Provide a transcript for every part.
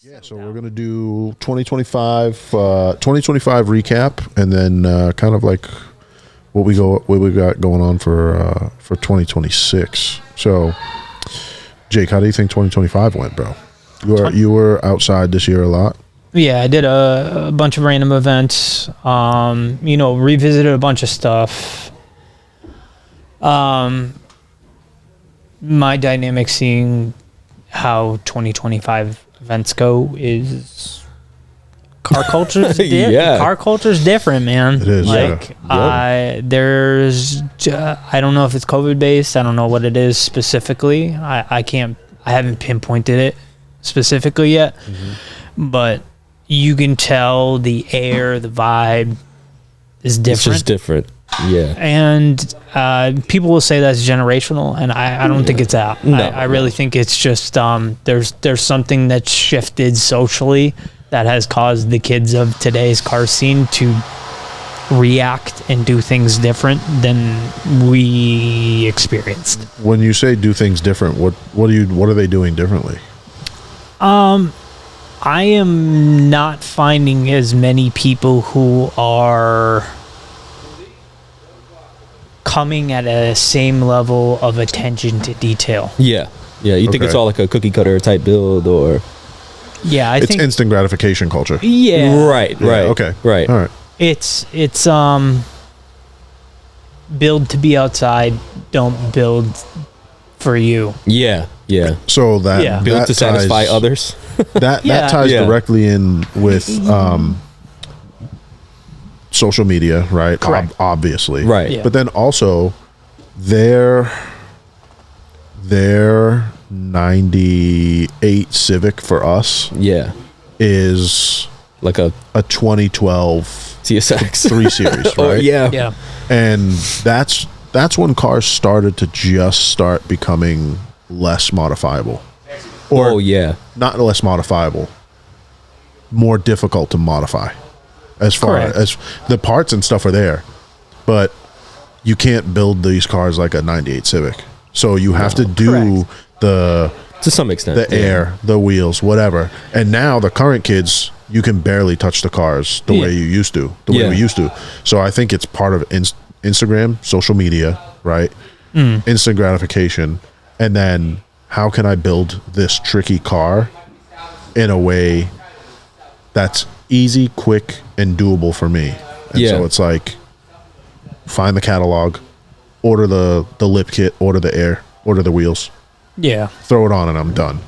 Yeah, so we're gonna do 2025 recap, and then kind of like what we got going on for 2026. So, Jake, how do you think 2025 went, bro? You were outside this year a lot. Yeah, I did a bunch of random events. Revisited a bunch of stuff. My dynamic seeing how 2025 events go is car culture's car culture's different, man. It is. I don't know if it's COVID based. I don't know what it is specifically. I haven't pinpointed it specifically yet. But you can tell the air, the vibe is different. It's just different. Yeah. And people will say that's generational, and I don't think it's that. No, I really think it's just there's something that's shifted socially that has caused the kids of today's car scene to react and do things different than we experienced. When you say do things different, what are they doing differently? I am not finding as many people who are coming at a same level of attention to detail. Yeah. You think it's all like a cookie cutter type build, or? Yeah, I think think it's instant gratification culture. Yeah. Right. Okay. Right. All right. It's build to be outside, don't build for you. Yeah. So that Build that to satisfy ties, others. That ties directly in with social media, right? Correct. Obviously, Right. Yeah. But then also their 98 Civic for us Yeah. is Like a 2012 TSX 3 Series, right? Oh, yeah. Yeah. And that's when cars started to just start becoming less modifiable. Or not less modifiable, more difficult to modify. As far as the parts and stuff are there, but you can't build these cars like a 98 Civic. So you have to do to some extent the air, the wheels, whatever. And now the current kids, you can barely touch the cars the way you used to, way we used to. So I think it's part of Instagram, social media, right? Instant gratification. And then how can I build this tricky car in a way that's easy, quick, and doable for me? And so it's like, find the catalog, order the lip kit, order the air, order the wheels. Yeah. Throw it on and I'm done.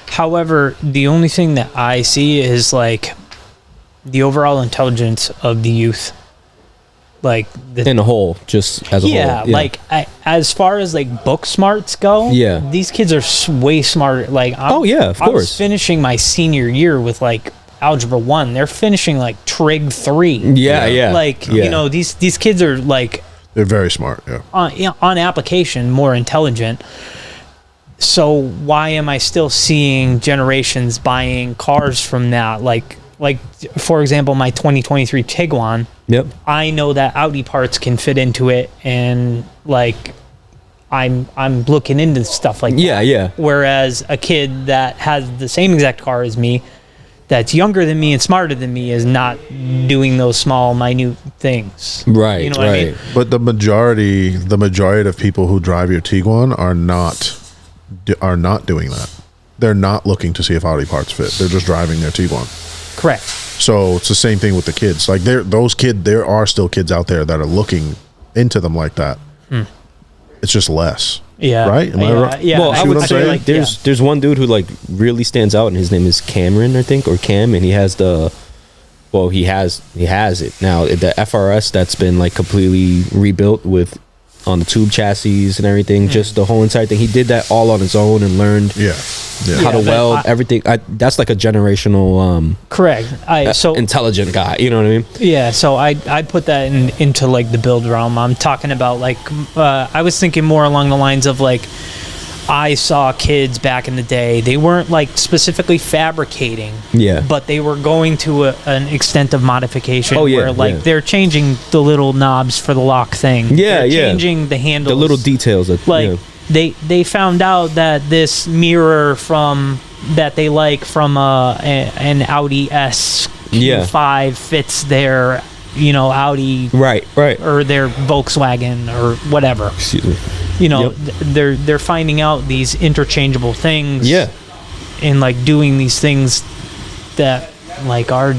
However, the only thing that I see is like the overall intelligence of the youth. Like in a whole, just as a whole. Yeah, like as far as like book smarts go, these kids are way smarter. Like, of course. I was finishing my senior year with like Algebra 1. They're finishing like Trig 3. Yeah. Like, these kids are like... They're very smart, on application, more intelligent. So why am I still seeing generations buying cars from that? Like for example, my 2023 Tiguan. Yep. I know that Audi parts can fit into it, and like I'm looking into stuff like that. Yeah. Whereas a kid that has the same exact car as me, that's younger than me and smarter than me, is not doing those small, minute things. Right. You know what I mean? But the majority of people who drive your Tiguan are not doing that. They're not looking to see if Audi parts fit. They're just driving their Tiguan. Correct. So it's the same thing with the kids. Like there are still kids out there that are looking into them like that. It's just less. Yeah. Right? Am I right? Yeah. Well, I would say like, there's one dude who like really stands out, and his name is Cameron, I think, or Cam, and he has he has it now. The FRS that's been like completely rebuilt with on the tube chassis and everything, just the whole entire thing. He did that all on his own and learned how to weld everything. That's like a generational correct. Intelligent guy, you know what I mean? Yeah, so I put that into like the build realm. I'm talking about like I was thinking more along the lines of like, I saw kids back in the day, they weren't like specifically fabricating, but they were going to an extent of modification where they're changing the little knobs for the lock thing. They're changing the handles. The little details. They found out that this mirror from that they like from an Audi S5 fits their, you know, Audi Right. or their Volkswagen or whatever. Excuse me. You know, Yep. they're finding out these interchangeable things. Yeah. And like doing these things that like our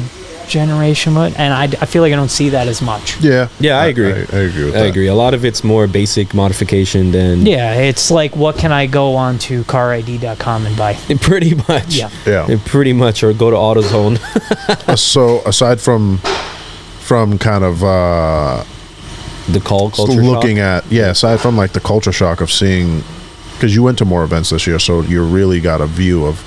generation would, and I feel like I don't see that as much. Yeah. Yeah, I agree. I agree with I that. agree. A lot of it's more basic modification than Yeah, it's like, what can I go on to carid.com and buy? pretty much. Yeah. Yeah. Pretty much, or go to AutoZone. So aside from kind of The call culture. looking shock. at aside from like the culture shock of seeing, because you went to more events this year, so you really got a view of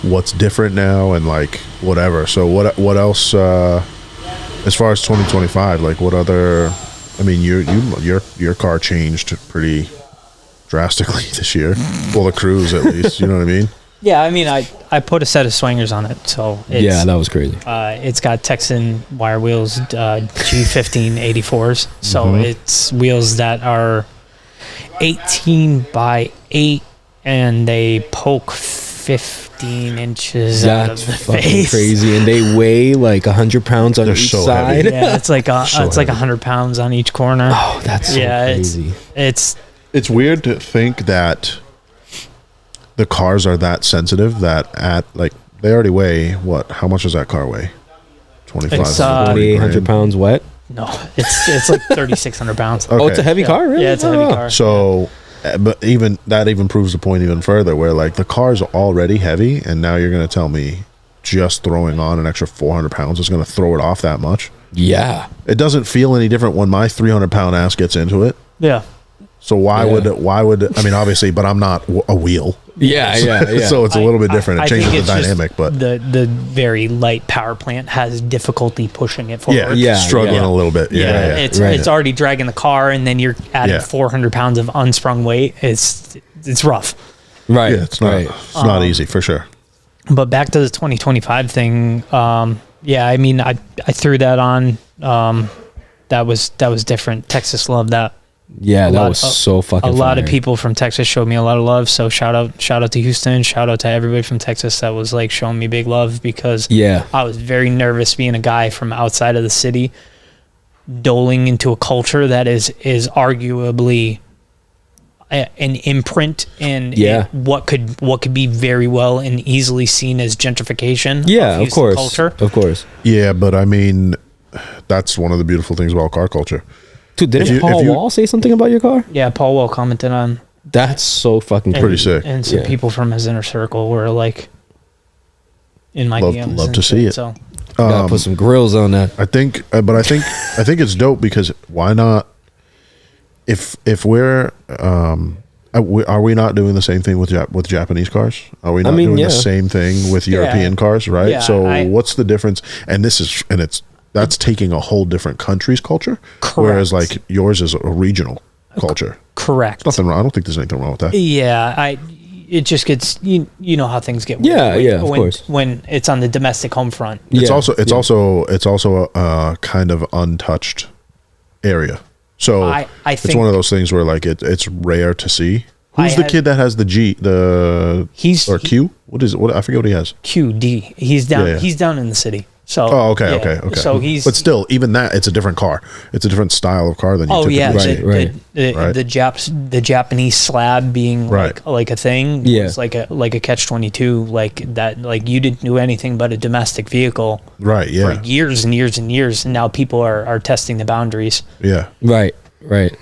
what's different now and like whatever. So what else as far as 2025, like what other, I mean, your car changed pretty drastically this year. Well, the Cruise at least, you know what I mean? Yeah, I mean, I put a set of swingers on it, so it's, Yeah, that was crazy. it's got Texan wire wheels, G15 84s, so it's wheels that are 18 by 8, and they poke 15 inches out of That's the fucking face. crazy, and they weigh like 100 pounds on They're each so side. heavy. Yeah, it's like So it's like heavy. 100 pounds on each corner. Oh, that's so crazy. It's It's weird to think that the cars are that sensitive that at like they already weigh what? How much does that car weigh? 25, It's, 2,800 pounds wet. no, it's like 3,600 pounds. Okay. Oh, it's a heavy car, really? Yeah, it's a heavy Oh. car. So, but even that even proves the point even further, where like the car's already heavy, and now you're going to tell me just throwing on an extra 400 pounds is going to throw it off that much? Yeah. It doesn't feel any different when my 300-pound ass gets into it. Yeah. So why Yeah. would I mean, obviously, but I'm not a wheel. Yeah, yeah. So it's a little bit different. It I changes think the it's just dynamic, but the very light power plant has difficulty pushing it forward. Yeah. struggling yeah. a little bit. Yeah. It's Right. it's already dragging the car, and then you're adding Yeah. 400 pounds of unsprung weight. It's rough. Right. Yeah, it's not Right. it's not easy for sure. But back to the 2025 thing. Yeah, I mean, I threw that on. That was different. Texas loved that. Yeah, that lot- was so fucking A lot of fire. people from Texas showed me a lot of love. So shout out to Houston. Shout out to everybody from Texas that was like showing me big love, because Yeah. I was very nervous being a guy from outside of the city, doling into a culture that is arguably an imprint and Yeah. what could be very well and easily seen as gentrification. Yeah, of Houston course. culture. Of course. Yeah, but I mean, that's one of the beautiful things about car culture. Dude, didn't If you- Paul if you- Wall say something about your car? Yeah, Paul Wall commented on That's so fucking Pretty crazy. sick. and some Yeah. people from his inner circle were like in my Love- DMs. love and to see shit, it. So Gotta put some grills on that. I think, but I think it's dope because why not? If we're are we not doing the same thing with Japanese cars? Are we not mean, doing yeah. the same thing with European cars? Right. Yeah, so I- what's the difference? And that's taking a whole different country's culture, whereas Correct. like yours is a regional culture. correct. Nothing wrong. I don't think there's anything wrong with that. Yeah, it just gets you know how things get. Yeah, weird yeah, of when, course. when it's on the domestic home front. It's Yeah, also yeah. a kind of untouched area. So I it's think one of those things where like it's rare to see. Who's I the had- kid that has the He's or Q? What is it? What I forget what he has. QD. He's down. Yeah, yeah. He's down in the city. So. Oh, okay, yeah. okay. So he's. But still, even that, it's a different car. It's a different style of car than you Oh typically yeah, see. Right. the Japanese slab being Right. like a thing. Yeah. was like a catch-22, like that. Like you didn't do anything but a domestic vehicle Right. Yeah. for years and years and years, and now people are testing the boundaries. Yeah. Right. Right.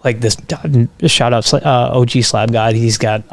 Like this shout out OG Slab God. He's got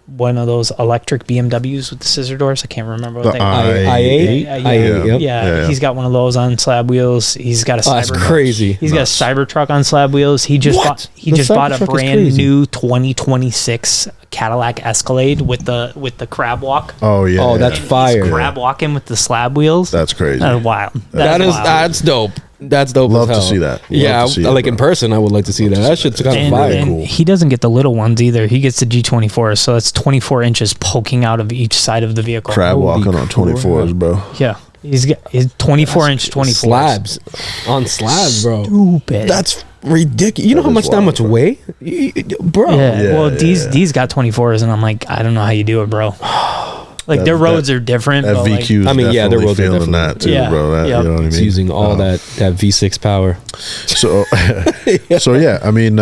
one of those electric BMWs with the scissor doors. I can't remember what The they I8? Yeah, I8, yep. yeah, he's got one of those on slab wheels. He's got a Oh, that's Cybertruck. crazy. He's got a Cybertruck on slab wheels. He just What? bought The bought a Cybertruck is brand crazy. new 2026 Cadillac Escalade with the crab walk. Oh yeah. Oh, that's yeah. fire. Crab walking with the slab wheels. That's crazy. That's wild. That's dope. That's dope. Love as to hell. see that. Love Yeah, to see it, like in bro. person, I would like to see that. That shit's kind of and, fire. and Cool. he doesn't get the little ones either. He gets the G24, so that's 24 inches poking out of each side of the vehicle. Crab Holy walking on 24s, bro. Yeah, he's 24 inch 24 Slabs on slabs, bro. Stupid. That's ridiculous. You know That how is much that wild, much bro. weigh, bro? Yeah, Yeah, well, yeah, D's got 24s, and I'm like, I don't know how you do it, bro. Like their roads are different. That but like, VQ is I mean, yeah, their definitely roads are feeling definitely- that too, Yeah, bro. That, yep. You know what I mean? It's using all that V6 power. So, so yeah, I mean,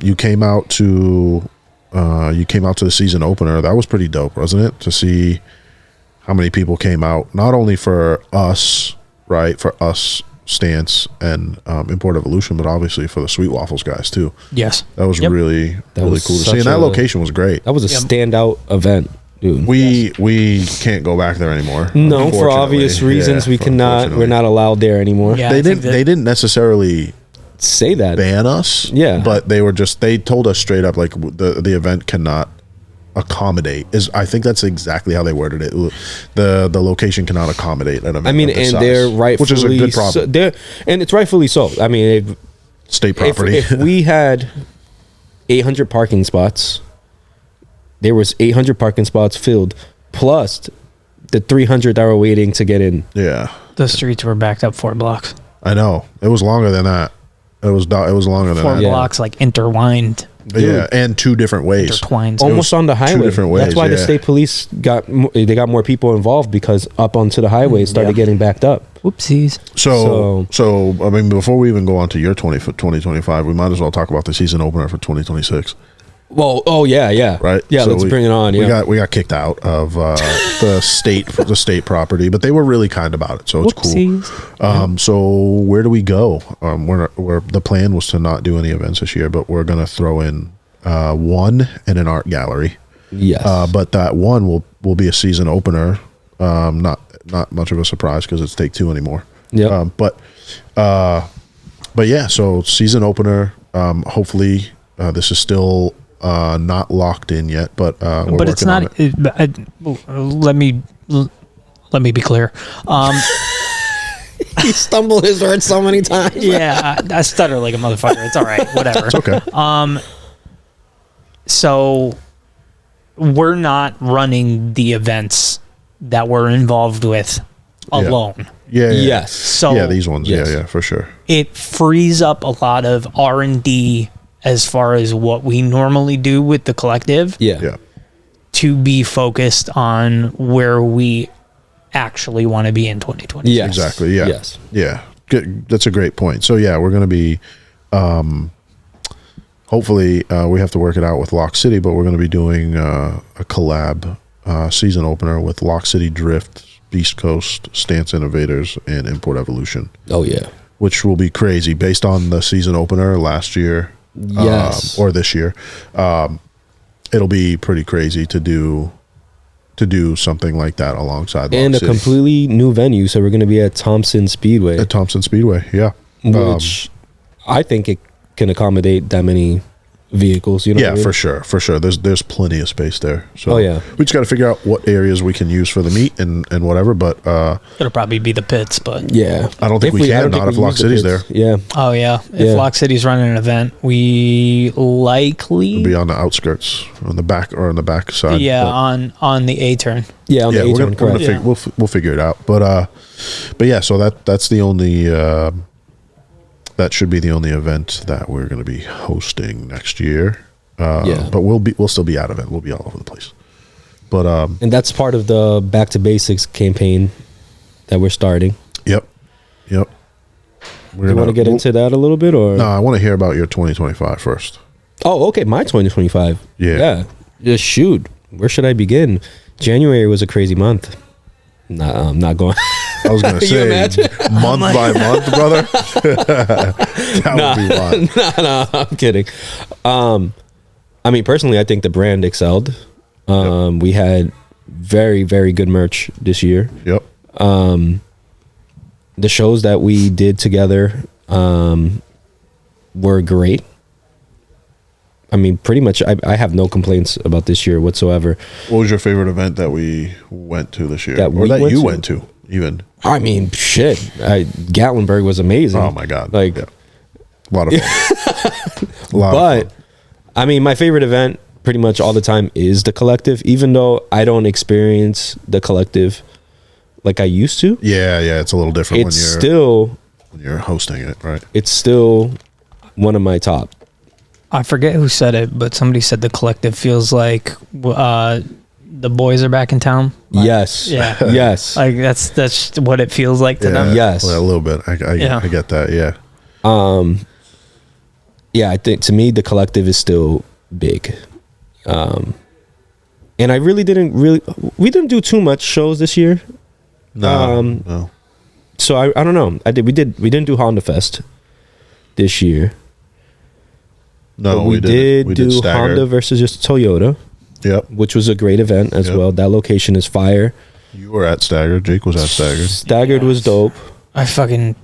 you came out to the season opener. That was pretty dope, wasn't it? To see how many people came out, not only for us, right, for us Stance and Import Evolution, but obviously for the Sweet Waffles guys too. yes. That was Yep. really That really was cool to see. such And that a- location was great. That was a Yep. standout event, dude. We can't go back there anymore. No, for unfortunately. obvious reasons, Yeah, we cannot. unfortunately. We're not allowed there anymore. Yeah. They I think didn't. They didn't necessarily Say that. ban us. Yeah. but they told us straight up like the event cannot accommodate. I think that's exactly how they worded it. The location cannot accommodate an event. I mean, of this and size, they're rightfully which is a good problem. and it's rightfully so. I mean, State property. if we had 800 parking spots, there was 800 parking spots filled, plus the 300 that were waiting to get in. yeah, The streets were backed up 4 blocks. I know. It was longer than that. It was longer than 4 that. Yeah. blocks like intertwined, Yeah, and 2 different ways. intertwined. Almost on the highway. different ways, That's why the yeah. state police got more people involved, because up onto the highway it started Yeah. getting backed up. Whoopsies. So I mean, before we even go on to your 2025, we might as well talk about the season opener for 2026. Well, oh yeah, Right? Yeah, So let's bring it on. Yeah, We got kicked out of the state property, but they were really kind about it, so it's Whoopsies. cool. So where do we go? We're the plan was to not do any events this year, but we're gonna throw in one and an art gallery. yes. But that one will be a season opener. Not much of a surprise because it's Take Two anymore. Yep. But yeah, so season opener. Hopefully, this is still not locked in yet, but we're But it's working on not. it. Let me be clear. He stumbled his words so many times. Yeah, I stutter like a motherfucker. It's all right. Whatever. It's okay. So we're not running the events that we're involved with alone. Yeah. Yes. So Yeah, these ones. Yes. Yeah, for sure. it frees up a lot of R&D as far as what we normally do with the collective Yeah. Yeah. to be focused on where we actually want to be in 2020. Yes. Exactly. Yeah. Yes. Yeah. Good. That's a great point. So yeah, we're going to be, hopefully we have to work it out with Lock City, but we're going to be doing a collab season opener with Lock City Drift, Beast Coast, Stance Innovators, and Import Evolution, Oh yeah. which will be crazy based on the season opener last year. Yes. Or this year. It'll be pretty crazy to do something like that alongside And Lock a City. completely new venue, so we're going to be at Thompson Speedway, At Thompson Speedway. Yeah. which I think it can accommodate that many vehicles. You know? Yeah, what I mean? for sure. There's plenty of space there. So Oh, yeah. we just got to figure out what areas we can use for the meet and whatever. But It'll probably be the pits, but Yeah. I don't think we can, not if Lock use the City's pits. there. Yeah. oh yeah, if Yeah. Lock City's running an event, we likely be on the outskirts, on the back side. yeah on the A turn. Yeah. On yeah. the We're A-turn, gonna correct. Yeah. we'll figure it out. But yeah. So that's the only. That should be the only event that we're going to be hosting next year. Yeah. But we'll still be out of it. We'll be all over the place. But And that's part of the Back to Basics campaign that we're starting. yep. Do you want to get into that a little bit, or? No, I want to hear about your 2025 first. Oh, okay. My 2025. Yeah. Just shoot. Where should I begin? January was a crazy month. Nah, I'm not going. I was going to You say imagine? month by month, brother. That would be wild. no, I'm kidding. I mean, personally, I think the brand excelled. We had very, very good merch this year. Yep. The shows that we did together were great. I mean, pretty much, I have no complaints about this year whatsoever. What was your favorite event that we went to this year, That or we that went you to? went to? Even I mean, shit. Gatlinburg was amazing. oh my god, Like, yeah. A lot of fun. A lot of but fun. I mean, my favorite event pretty much all the time is the collective, even though I don't experience the collective like I used to. Yeah, it's a little different It's still when you're hosting it, right? it's still one of my top. I forget who said it, but somebody said the collective feels like the boys are back in town. Like, Yes. Yeah. Yes. Like that's what it feels like to them. Yes. Well, a little bit. I get that. Yeah. Yeah, I think to me the collective is still big. And I really we didn't do too much shows this year. No. So I don't know. We didn't do Honda Fest this year. No, But we did do Staggered. Honda versus just Toyota, Yep. which was a great event as Yep. well. That location is fire. You were at Staggered. Jake was at Staggered. Staggered was dope. I fucking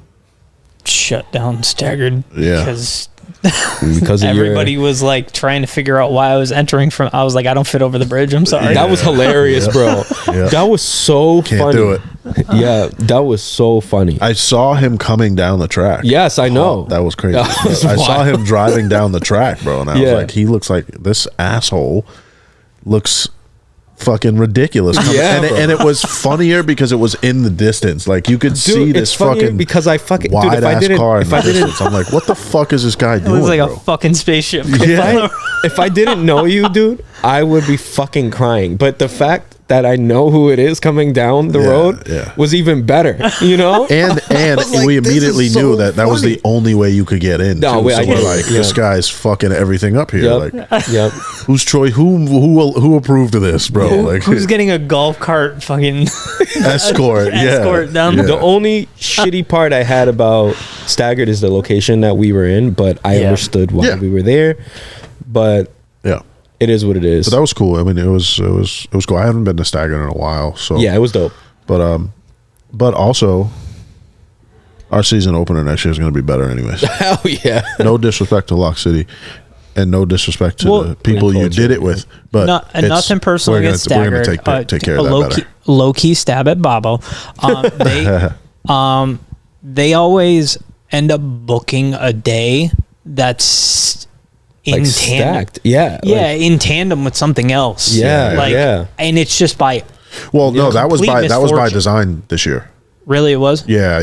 shut down Staggered Yeah. Because of everybody was like trying to figure out why I was entering from. I was like, I don't fit over the bridge. I'm sorry. that was hilarious, bro. Yeah. That was so Can't funny. do it. Yeah, that was so funny. I saw him coming down the track. Yes, I know. That was crazy. That was I saw wild. him driving down the track, bro, and I was Yeah. like, he looks like this asshole looks fucking ridiculous. coming- Yeah, and, bro. and it was funnier because it was in the distance. Like you could see Dude, this it's funnier fucking because I fucking wide dude, if I ass didn't car in if the I didn't distance. I'm like, what the fuck is this guy It doing? was like bro? a fucking spaceship. Yeah. if I didn't know you, dude, I would be fucking crying. But the fact that I know who it is coming down the Yeah, road yeah. was even better. You know? And was like, we this immediately is knew so that was funny. the only way you could get in. No, too. wait, I So get we're it. like, this Yeah. guy's fucking everything up here. Yep. Like, Yep. who's Troy? Who approved of this, bro? Like, Who's getting a golf cart fucking escort? Yeah, escort down yeah. The only shitty part I had about Staggered is the location that we were in, but I Yeah. understood why Yeah. we were there. But Yeah. it is what it is. But that was cool. I mean, it was cool. I haven't been to Staggered in a while, so Yeah, it was dope. But also, our season opener next year is going to be better, anyways. Hell yeah. No disrespect to Lock City, and no disrespect to Well, the people you culture, did it with, but and nothing personal we're gonna, against we're gonna Staggered. take care of a that low better. key, low key stab at Bobo. They always end up booking a day that's in Like tandem. stacked. Yeah. Yeah, like- in tandem with something else. Yeah, like, yeah. and it's just by Well, no, that was complete by misfortune. design this year. really it was. Yeah.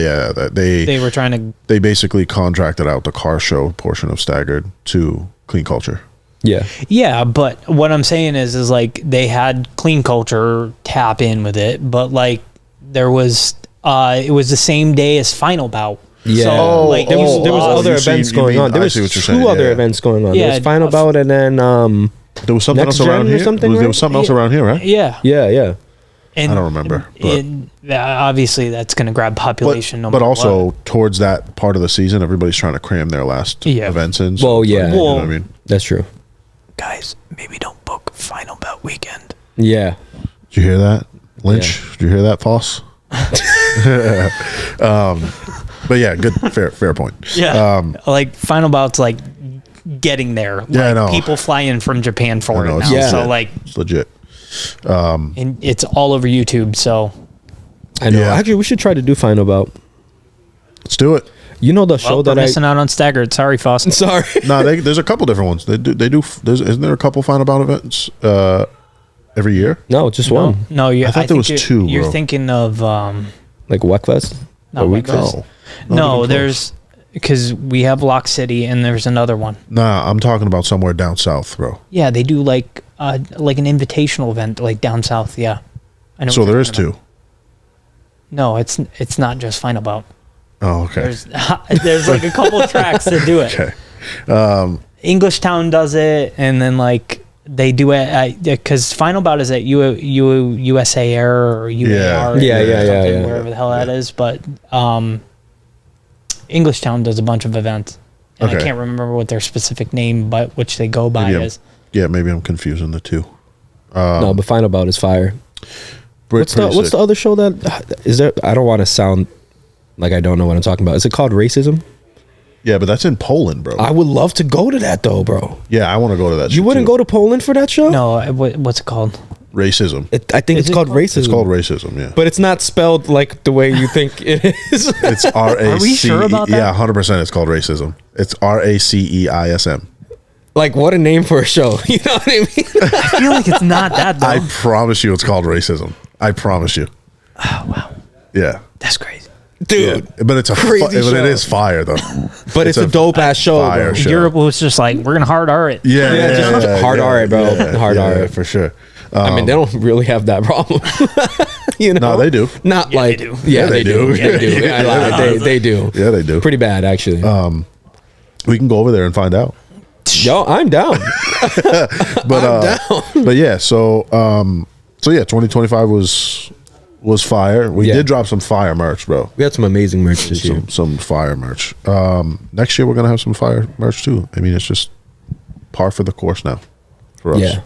They were trying to. They basically contracted out the car show portion of Staggered to Clean Culture. Yeah. Yeah, but what I'm saying is like they had Clean Culture tap in with it, but like there was it was the same day as Final Bout. Yeah. So, like there was other you see- events you going mean- on. There I was see what you're two saying, other yeah. events going on. Yeah, There was Final Bout and then There was something Next else around Gen or here. something, There right? was something else around here, right? Yeah, yeah. and I don't remember, obviously that's going to grab population. no But matter also what. towards that part of the season, everybody's trying to cram their last Yeah. events in. Well, yeah. you know Well- what I mean, That's true. guys, maybe don't book Final Bout weekend. Yeah. did you hear that, Lynch? Did you hear that, Foss? But yeah, good, fair point. Yeah, like Final Bout's like getting there. Yeah, I like, know. people fly in from Japan for I know, it it's now. legit. So like, It's legit. and it's all over YouTube. So I know. Yeah. Actually, we should try to do Final Bout. Let's do it. You know the show we're that I. missing out on Staggered. Sorry, Foss. Sorry. No, there's a couple different ones. They do. Isn't there a couple Final Bout events every year? No, just No, one. no, I thought there was two, You're bro. thinking of Like Weckfest. not Or Weckfest. No, No, Not even there's because we have Lock City and there's another one. Nah, I'm talking about somewhere down south, bro. Yeah, they do like an invitational event like down south. Yeah, I know. So what you're there is talking two. about. No, it's not just Final Bout. Oh, okay. There's like a couple tracks that do it. Okay. English Town does it, and then like they do it because Final Bout is at USA Air or UAR, Yeah, yeah, something, yeah. wherever the hell that is. But English Town does a bunch of events, and I Okay. can't remember what their specific name, but which they go by is. Maybe I'm confusing the two. No, but Final Bout is fire. What's Pretty the sick. other show that is there? I don't want to sound like I don't know what I'm talking about. Is it called Racism? Yeah, but that's in Poland, bro. I would love to go to that though, bro. Yeah, I want to go to that. You wouldn't go to Poland for that show? No, what's it called? Racism. I think Is it's it called called- Racism. It's called racism. Yeah, but it's not spelled like the way you think it is. it's RACE. Are we sure about that? Yeah, 100%. It's called racism. It's RACEISM. Like what a name for a show. You know what I mean? I feel like it's not that though. I promise you, it's called racism. I promise you. Oh wow, Yeah, that's crazy. dude. Yeah, but it's a Crazy but it show. is fire though. But it's a dope ass show, fire bro. show. Europe was just like, we're gonna hard R it. Hard R it, bro. Hard R it. for sure. I mean, they don't really have that problem. You know? No, they do. Not Yeah, like they do. Yeah, they do. Yeah, They do. I lied. They do. Yeah, they do. Pretty bad, actually. We can go over there and find out. Yo, I'm down. But but yeah, so yeah, 2025 was fire. We Yeah. did drop some fire merch, bro. We had some amazing merch this year. Some fire merch. Next year we're gonna have some fire merch too. I mean, it's just par for the course now for us. Yeah.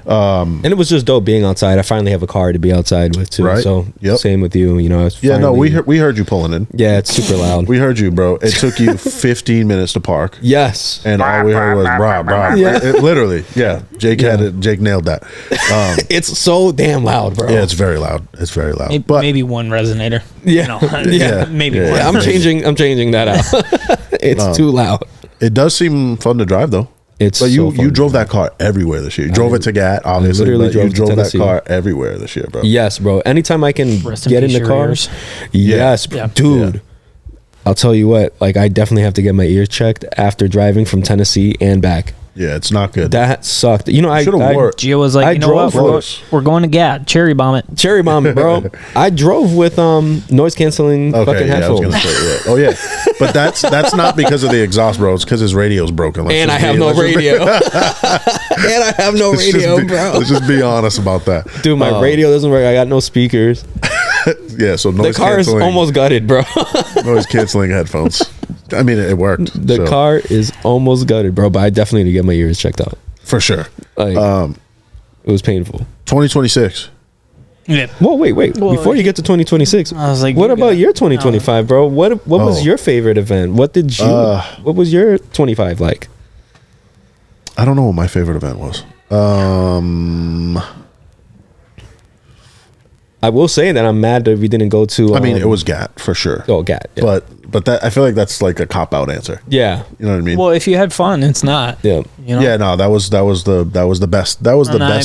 And it was just dope being outside. I finally have a car to be outside with too. Right. So Yep. same with you. You know, it's Yeah, no, finally- we heard you pulling in. Yeah, it's super loud. We heard you, bro. It took you 15 minutes to park. Yes. And all we heard was brah, brah. Yeah. It literally, yeah. Jake had it. Jake nailed that. It's so damn loud, bro. Yeah, it's very loud. It's very loud. Maybe, But maybe one resonator. Yeah. You know, Yeah. maybe Yeah. one. Yeah, I'm changing that out. It's too loud. it does seem fun to drive though. It's But so fun you to drove that car everywhere this year. You drove it to Gat, obviously. literally But you drove to drove that Tennessee. car everywhere this year, bro. Yes, bro. Anytime I can Rest in get in peace, the your car. ears. Yes, Yeah. dude. I'll tell you what, like I definitely have to get my ears checked after driving from Tennessee and back. Yeah, it's not good. That sucked. You know, I Should've wore- Gio was like, I you know what? drove We're, close. we're going to Gat. Cherry bomb it. cherry bomb, bro. I drove with noise canceling fucking Okay, yeah, I was headphones. gonna say, yeah. Oh yeah, but that's not because of the exhaust, bro. It's because his radio's broken. Let's And just I have be- no let's just be- radio. And I have no let's just radio, be- bro. Let's just be honest about that, Dude, my radio doesn't work. I got no speakers. Yeah, so The noise car is canceling, almost gutted, bro. noise canceling headphones. I mean, it worked. The so, car is almost gutted, bro. But I definitely need to get my ears checked out. for sure. Like, it was painful. 2026. Yeah. Well, wait. Well, Before you get to 2026, I was like, what you about got- your 2025, bro? What was Oh. your favorite event? What did you? What was your 25 like? I don't know what my favorite event was. I will say that I'm mad that we didn't go to. I mean, it was Gat for sure. Oh, God. Yeah. But that I feel like that's like a cop out answer. yeah. You know what I mean? Well, if you had fun, it's not. Yeah. You know? Yeah, no, that was the best I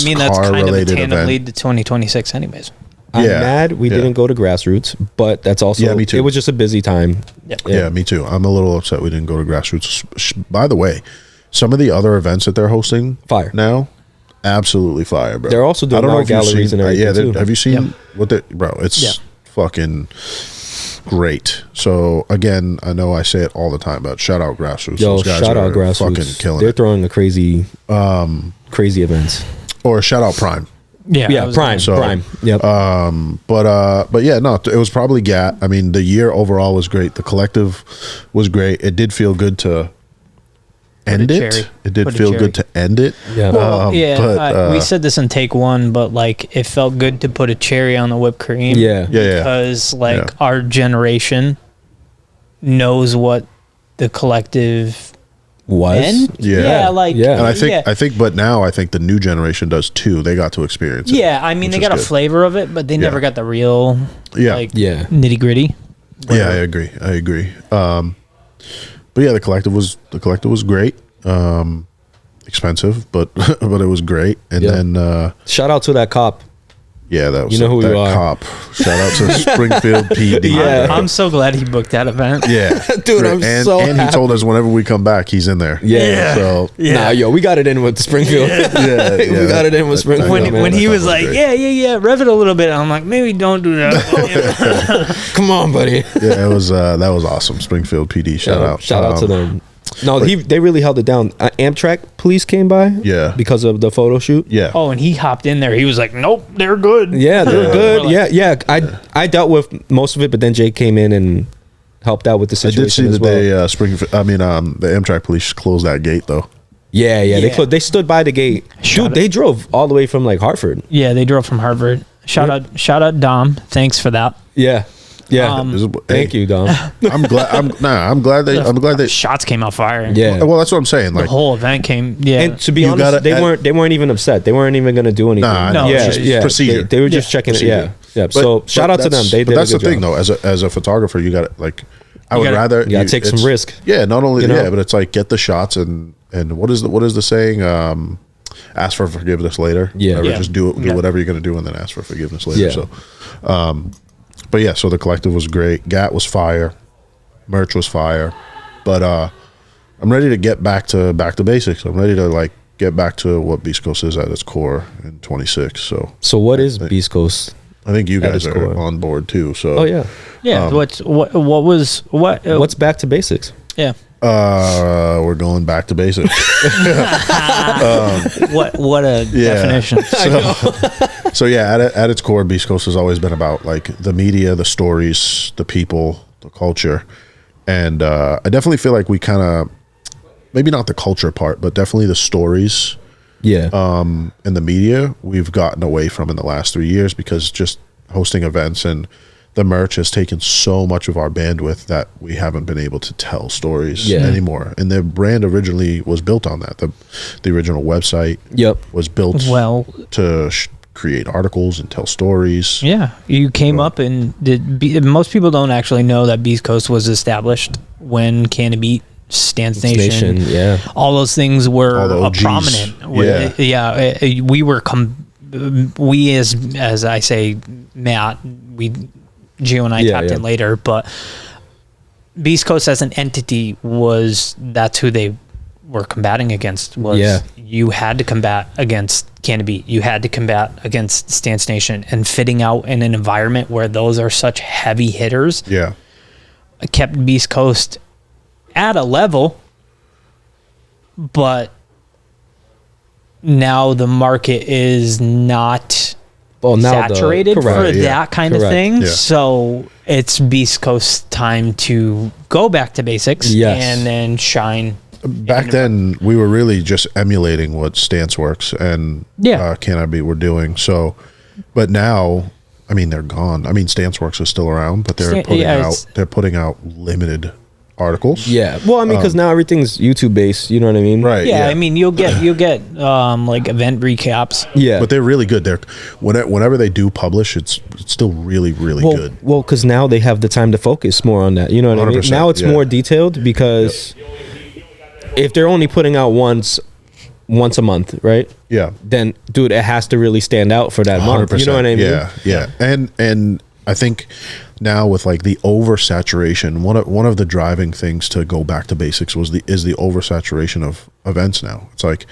mean, that's car kind of a related tandem event. lead to 2026 anyways. I'm Yeah. mad we Yeah. didn't go to Grassroots, but that's also. Yeah, me too. It was just a busy time. Yep. Yeah, me too. I'm a little upset we didn't go to Grassroots. By the way, some of the other events that they're hosting Fire. now, absolutely fire, bro. They're also doing I don't know art if you've galleries seen- and everything, yeah, too. have you seen Yep. what they, bro? It's Yeah. fucking great. So again, I know I say it all the time, but shout out Grassroots. Yo, Those guys shout out are Grassroots. fucking killing They're it. throwing the crazy events. Or shout out Prime. Yeah. Yeah, I was Prime. So, Prime. Yep. But yeah, no, it was probably Gat. I mean, the year overall was great. The collective was great. It did feel good to end it. cherry. It did Put a feel cherry. good to end it. yeah. Well, yeah, but, we said this in take one, but like it felt good to put a cherry on the whipped cream. Yeah. Yeah. Because like Yeah. our generation knows what the collective Was. end. Yeah. like Yeah. And I think, yeah. but now I think the new generation does too. They got to experience it. Yeah, I mean they which is got a good. flavor of it, but they never got the real Yeah. like Yeah. nitty gritty. Yeah, I agree. But yeah, the collective was great. Expensive, but but it was great. And Yeah. then Shout out to that cop. yeah, that was You know who that you are. cop. Shout out to Springfield PD. Yeah. I'm so glad he booked that event. Yeah, Dude, Great. I'm and, so and he happy. told us whenever we come back, he's in there. Yeah. So Nah, yo, we got it in with Springfield. yeah, We got it in with Springfield. When, man. when he That was was like, great. yeah, rev it a little bit. I'm like, maybe don't do that. Come on, buddy. yeah, it was that was awesome. Springfield PD, shout out, Shout out to them. No, they really held it down. Amtrak police came by. Yeah. Because of the photo shoot. Yeah, Oh, and he hopped in there. He was like, nope, they're good. Yeah, they're Yeah. good. We're like- Yeah. I dealt with most of it, but then Jake came in and helped out with the I situation did see as that well. they Springfield. I mean, the Amtrak police closed that gate though. Yeah. Yeah. They stood by the gate. Shout Dude, out- they drove all the way from like Hartford. Yeah, they drove from Harvard. Shout out Dom. Thanks for that. Yeah. Hey, Thank you, Dom. I'm glad they. Shots came out fire. Yeah. Well, that's what I'm saying. The Like, whole event came. Yeah. And to be You honest, gotta- they weren't even upset. They weren't even gonna do anything. Nah, no, yeah, it's just yeah. procedure. They were just checking Procedure. it. Yeah. But- So shout but out to them. that's- They but did that's a the good thing, job. though. As a photographer, you got to like. I would gotta- rather you gotta take some it's- risk. Yeah, not only You know? but it's like get the shots and what is the saying? Ask for forgiveness later. Yeah. Whatever, Yeah. just do Yeah. whatever you're gonna do and then ask for forgiveness later. Yeah. So, but yeah, so the collective was great. GAT was fire. Merch was fire. But I'm ready to get back to basics. I'm ready to like get back to what Beast Coast is at its core in 26. So what is Beast Coast? I think you At guys its are core. on board too. So Oh yeah. Yeah. What's back to basics? yeah. we're going back to basics. What a definition. So yeah, at its core, Beast Coast has always been about like the media, the stories, the people, the culture, and I definitely feel like we kind of, maybe not the culture part, but definitely the stories Yeah. and the media we've gotten away from in the last 3 years, because just hosting events and the merch has taken so much of our bandwidth that we haven't been able to tell stories Yeah. anymore. And the brand originally was built on that. The original website Yep. was built Well, to create articles and tell stories. yeah, you came up and most people don't actually know that Beast Coast was established when Canada Beat, Stance Nation, Yeah. all those things were All the OGs. prominent. We were we as I say, Matt, Gio and I tapped in later, but Beast Coast as an entity that's who they were combating against. You had to combat against Canada, you had to combat against Stance Nation, and fitting out in an environment where those are such heavy hitters Yeah. kept Beast Coast at a level, but now the market is not Well, now saturated for yeah. that kind of Correct. thing. Yeah. So it's Beast Coast time to go back to basics Yes. and then shine. Back then, we were really just emulating what Stance Works and Can I Be were doing. So, but now, I mean, they're gone. I mean, Stance Works is still around, but they're putting out limited articles. Yeah. Well, I mean, because now everything's YouTube based. You know what I mean? Right. Yeah, I mean, you'll get like event recaps. Yeah. But they're really good. They're whenever they do publish, it's still really good. Well, because now they have the time to focus more on that. You know what I mean? 100%, Now it's yeah. more detailed, because if they're only putting out once a month, right? Yeah. Then, dude, it has to really stand out for that month. You know what I mean? Yeah. And I think now with like the oversaturation, one of the driving things to go back to basics is the oversaturation of events now. It's like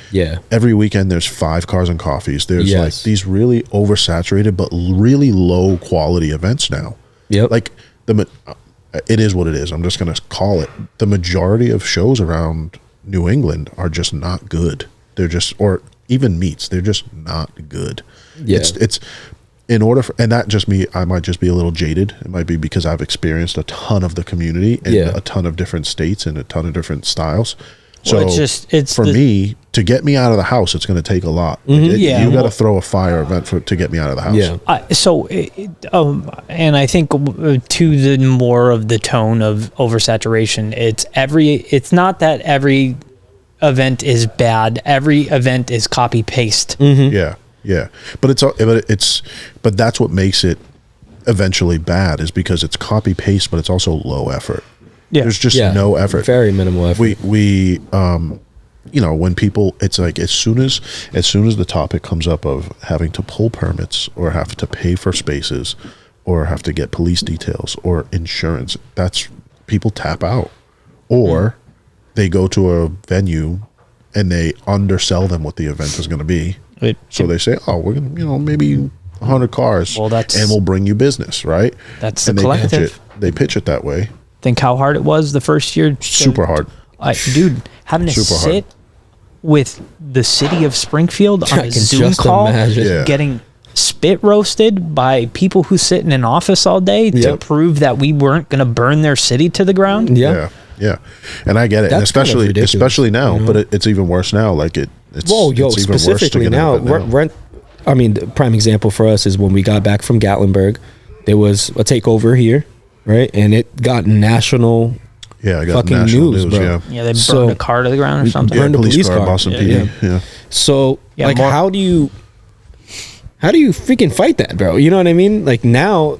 every weekend there's 5 Cars and Coffees. There's like these really oversaturated but really low quality events now. Yep. Like it is what it is. I'm just gonna call it. The majority of shows around New England are just not good. They're just, or even meets, they're just not good. Yeah. It's in order for, and that just me, I might just be a little jaded. It might be because I've experienced a ton of the community and a ton of different states and a ton of different styles. So it's for me to get me out of the house, it's going to take a lot. You got to throw a fire event to get me out of the house. Yeah. And I think to the more of the tone of oversaturation, it's not that every event is bad. Every event is copy paste. Yeah. But that's what makes it eventually bad, is because it's copy paste, but it's also low effort. Yeah. There's just no effort. Very minimal effort. We when people, it's like as soon as the topic comes up of having to pull permits or have to pay for spaces or have to get police details or insurance, that's people tap out, or they go to a venue and they undersell them what the event is going to be. So they say, "Oh, we're gonna, maybe 100 cars, and we'll bring you business, right?" That's and the collective. They pitch it that way. Think how hard it was the first year. Super hard. Dude, having to Super sit with the city of Springfield on a Zoom call, getting spit roasted by people who sit in an office all day to prove that we weren't going to burn their city to the ground. Yeah. And I get it. That's and especially now, but it's even worse now. Like it's even specifically worse now, rent. I mean, the prime example for us is when we got back from Gatlinburg, there was a takeover here, right? And it got national I got fucking national news, bro. Yeah, they burned a car to the ground or something. Burned a police car. Boston PD. Yeah. So, how do you freaking fight that, bro? You know what I mean? Like now,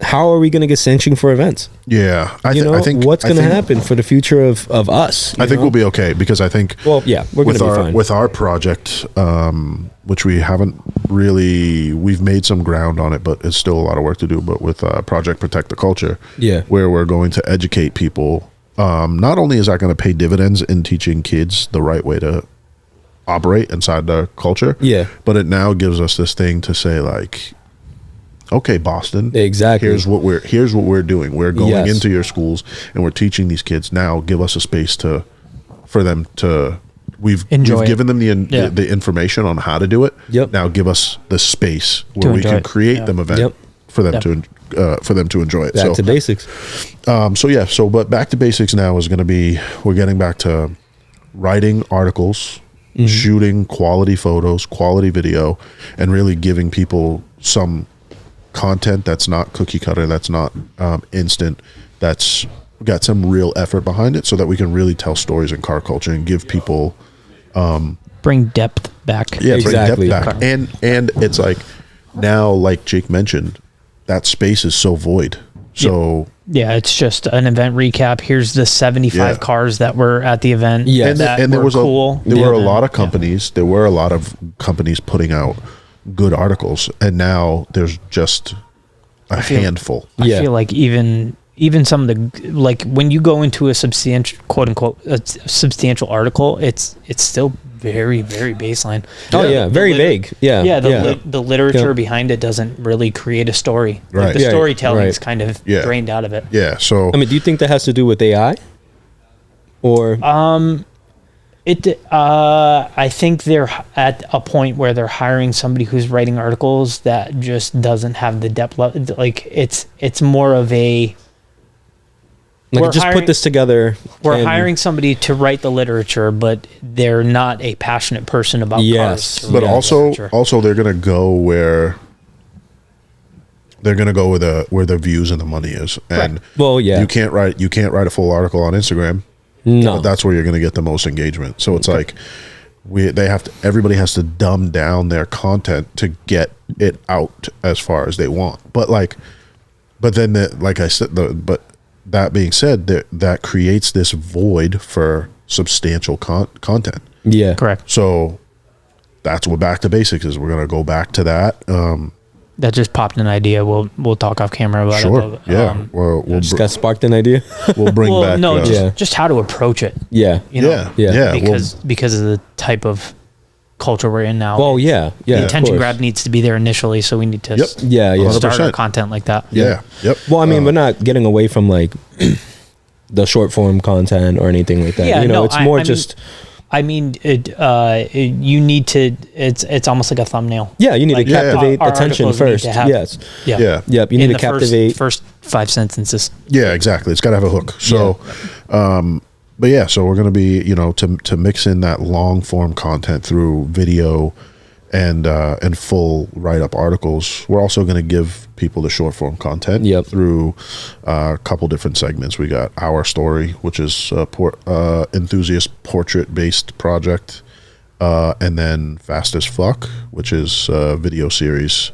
how are we going to get sanctioned for events? Yeah, I think what's going to happen for the future of us? I think we'll be okay, because I think we're going to be fine with our project, which we haven't really, we've made some ground on it, but it's still a lot of work to do. But with Project Protect the Culture, where we're going to educate people, not only is that going to pay dividends in teaching kids the right way to operate inside the culture, but it now gives us this thing to say, like, okay, Boston, exactly, here's what we're doing. We're going into your schools and we're teaching these kids. Now give us a space for them to we've given them the information on how to do it. Now give us the space where we can create them event for them to enjoy it. Back to basics. But back to basics now is going to be, we're getting back to writing articles, shooting quality photos, quality video, and really giving people some content that's not cookie cutter, that's not instant, that's got some real effort behind it, so that we can really tell stories in car culture and give people bring depth back. Bring depth back. And it's like, now, like Jake mentioned, that space is so void. So it's just an event recap. Here's the 75 cars that were at the event. And there was cool. There were a lot of companies. There were a lot of companies putting out good articles, and now there's just a handful. I feel like even some of the, like, when you go into a substantial, quote unquote, a substantial article, it's still very, very baseline. Very vague. The literature behind it doesn't really create a story. Right. Like, the storytelling is kind of drained out of it. So I mean, do you think that has to do with AI, or I think they're at a point where they're hiring somebody who's writing articles that just doesn't have the depth level. Like, it's more of a, like, just put this together. We're hiring somebody to write the literature, but they're not a passionate person about cars. But also they're gonna go where the views and the money is. And you can't write a full article on Instagram. No, that's where you're going to get the most engagement. So it's like everybody has to dumb down their content to get it out as far as they want. But then like I said, but that being said, that creates this void for substantial content. Yeah, correct. So that's what back to basics is. We're going to go back to that. That just popped an idea. We'll talk off camera about it. Yeah. We'll just got sparked an idea. We'll bring back. No, just how to approach it. Yeah. Because of the type of culture we're in now. Well, the attention grab needs to be there initially, so we need to start our content like that. Well, I mean, we're not getting away from, like, the short form content or anything like that. It's more just. I mean, you need to. It's almost like a thumbnail. Yeah, you need to captivate attention first. Yes. Yep. You need to captivate first 5 sentences. Yeah, exactly. It's got to have a hook. So, so we're going to be, to mix in that long form content through video and full write up articles. We're also going to give people the short form content through a couple different segments. We got Our Story, which is a enthusiast portrait based project, and then Fast as Fuck, which is a video series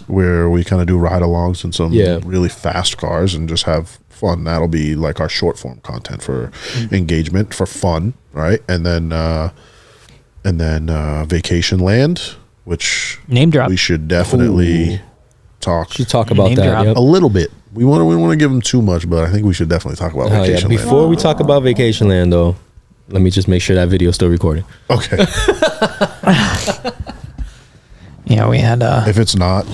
where we kind of do ride alongs in some really fast cars and just have fun. That'll be like our short form content for engagement, for fun, right? And then Vacation Land, which name drop. We should definitely talk about that a little bit. We want to give them too much, but I think we should definitely talk about Vacation Land. Before we talk about Vacation Land, though, let me just make sure that video is still recording. Okay. We had. If it's not,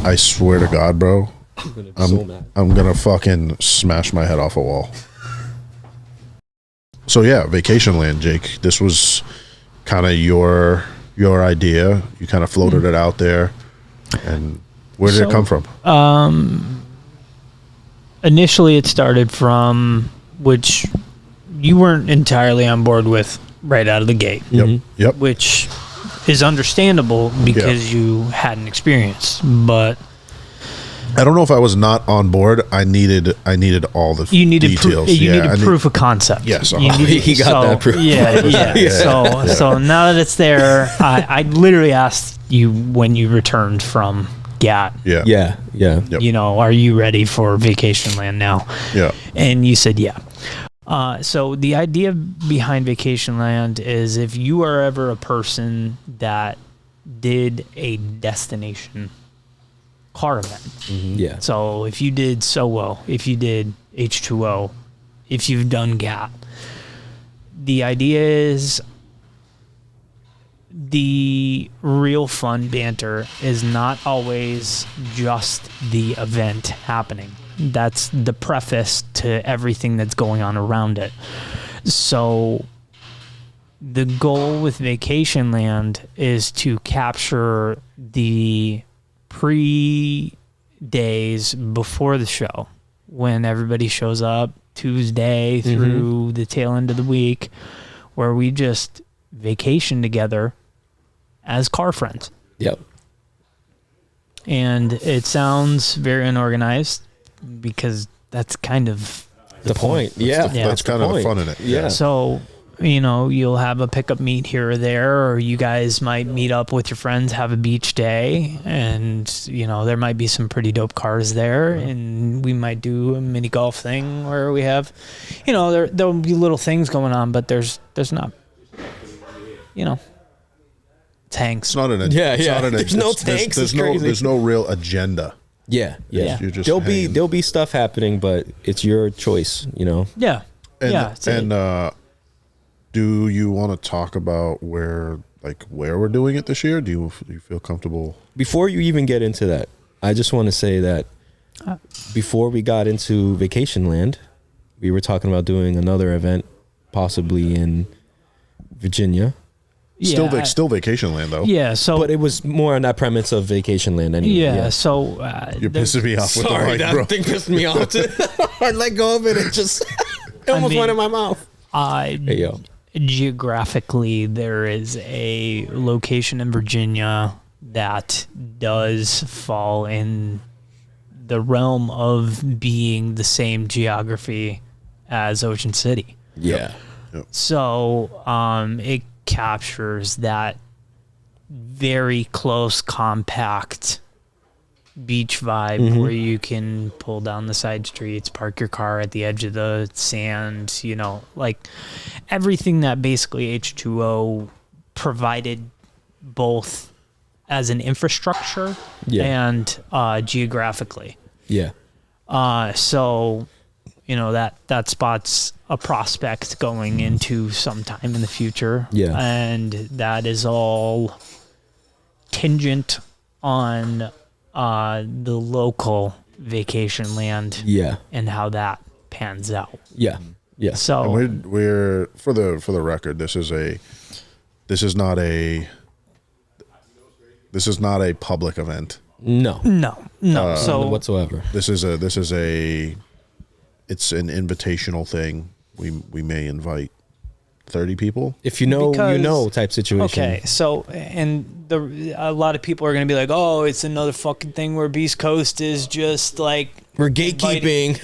I swear to God, bro, I'm gonna fucking smash my head off a wall. So Vacation Land, Jake. This was kind of your idea. You kind of floated it out there, and where did it come from? Initially, it started from, which you weren't entirely on board with right out of the gate. Yep. Which is understandable because you had an experience, but I don't know if I was not on board. I needed all the details. You needed proof of concept. Yes, he got that proof. So now that it's there, I literally asked you when you returned from GAT. Yeah. Yeah. Yeah. Yep. You know, are you ready for Vacation Land now? Yeah. And you said, yeah. So the idea behind Vacation Land is if you are ever a person that did a destination car event. Yeah. So if you did Solo, if you did H2O, if you've done GAT, the idea is the real fun banter is not always just the event happening. That's the preface to everything that's going on around it. So the goal with Vacation Land is to capture the pre-days before the show, when everybody shows up Tuesday through the tail end of the week, where we just vacation together as car friends. Yep. And it sounds very unorganized because that's kind of The point. Yeah. That's kind of the fun in it. Yeah. so, you know, you'll have a pickup meet here or there, or you guys might meet up with your friends, have a beach day, and, you know, there might be some pretty dope cars there, and we might do a mini golf thing where we have, you know, there'll be little things going on, but there's not, you know, tanks. It's not an Yeah, it's yeah. not an There's no it's- tanks, There's it's no crazy. there's no real agenda. Yeah. Yeah. You're just there'll hanging. be stuff happening, but it's your choice, you know. Yeah. And, yeah. do you want to talk about where we're doing it this year? Do you feel comfortable? Before you even get into that, I just want to say that before we got into Vacation Land, we were talking about doing another event, possibly in Virginia. Still Vacation Land though. Yeah. So, But it was more on that premise of Vacation Land anyway. yeah. So, You're pissing me off with Sorry, the mic, that bro. thing pissed me off. I let go of it. It just it almost mean- went in my mouth. Hey, yo. geographically, there is a location in Virginia that does fall in the realm of being the same geography as Ocean City. Yeah. So it captures that very close, compact beach vibe where you can pull down the side streets, park your car at the edge of the sand, you know, like everything that basically H2O provided both as an infrastructure and geographically. Yeah. So, you know, that spot's a prospect going into sometime in the future. Yeah. And that is all tingent on the local Vacation Land Yeah. and how that pans out. Yeah. Yeah. So And we're for the record, this is not a public event. No. no. So Whatsoever. It's an invitational thing. We may invite 30 people. If you know, Because- you know type situation. okay, so and a lot of people are going to be like, "Oh, it's another fucking thing where Beast Coast is just like We're gatekeeping.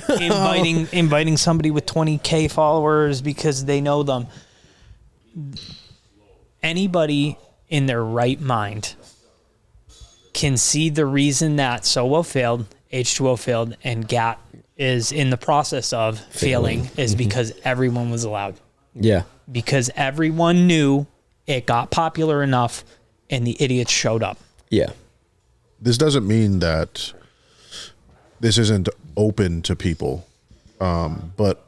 inviting somebody with 20K followers because they know them." Anybody in their right mind can see the reason that Solo failed, H2O failed, and GAT is in the process of failing is because everyone was allowed. Yeah. Because everyone knew it got popular enough and the idiots showed up. Yeah. This doesn't mean that this isn't open to people, but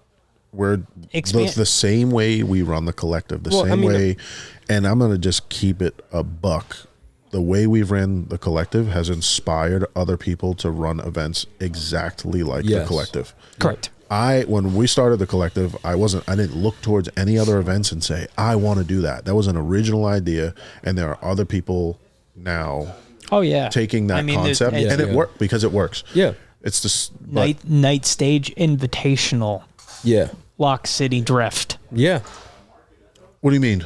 we're the same way we run the collective, way, and I'm going to just keep it a buck. The way we've ran the collective has inspired other people to run events exactly like the collective. Correct. When we started the collective, I didn't look towards any other events and say, I want to do that. That was an original idea. And there are other people now Oh yeah, taking that concept and it worked because it works. Yeah. It's this night stage invitational, Yeah. Lock City Drift. Yeah. What do you mean?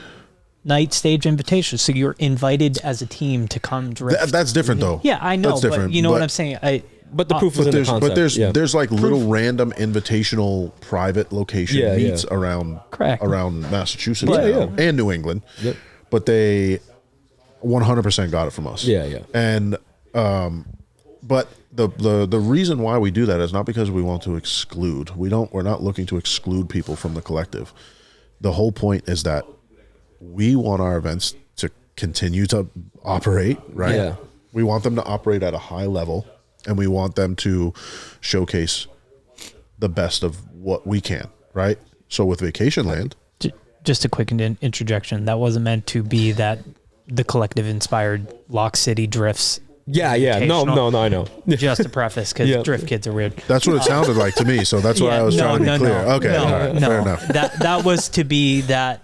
Night stage invitation. So you're invited as a team to come drift. That's different though. Yeah, I know. That's different. But you know what I'm saying? But the proof is in the concept. There's like little random invitational private location meets around Massachusetts and New England. Yep. But they 100% got it from us. Yeah, yeah. And But the reason why we do that is not because we want to exclude. We're not looking to exclude people from the collective. The whole point is that we want our events to continue to operate, right? Yeah. We want them to operate at a high level, and we want them to showcase the best of what we can, right? So with Vacationland, Just a quick interjection. That wasn't meant to be that the collective inspired Lock City Drifts. Yeah. No, I know. Just a preface, because Yeah. drift kids are weird. that's what it sounded like to me. So that's why I was trying to be clear. Okay, all right, fair enough. That was to be that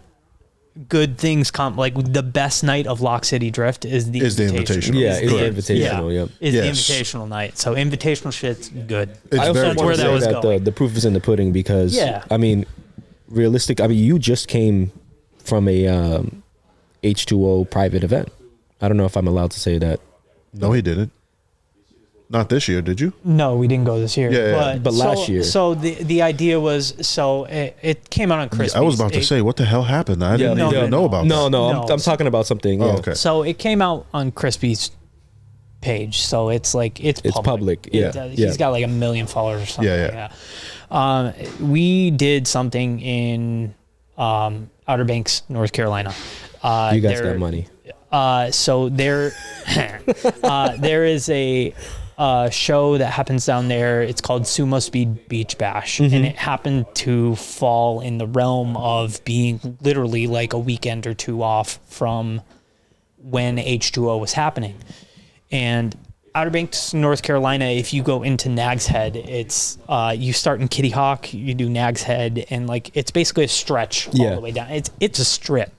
good things come, like the best night of Lock City Drift is the Invitational. Yeah, Is it's the- invitational. Yeah. Is Yes. the invitational night. So invitational shit's good. It's I also very want where to that say was that going. the proof is in the pudding because, Yeah. I mean, you just came from a H2O private event. I don't know if I'm allowed to say that. No, he didn't. Not this year, did you? No, we didn't go this year. Yeah, but last year. So the idea was, it came out on Christmas. I was about to say, what the hell happened? I didn't no, even know about No, that. no, No. I'm talking about something. Oh, Yeah. okay. So it came out on Crispy's page, so it's like it's public, yeah, He's yeah. got like 1 million followers or something. Yeah, like that. We did something in Outer Banks, North Carolina. You guys got money. So there is a show that happens down there. It's called Sumo Speed Beach Bash, and it happened to fall in the realm of being literally like a weekend or two off from when H2O was happening. And Outer Banks, North Carolina, if you go into Nag's Head, it's you start in Kitty Hawk, you do Nag's Head, and like it's basically a stretch all the way down. It's a strip,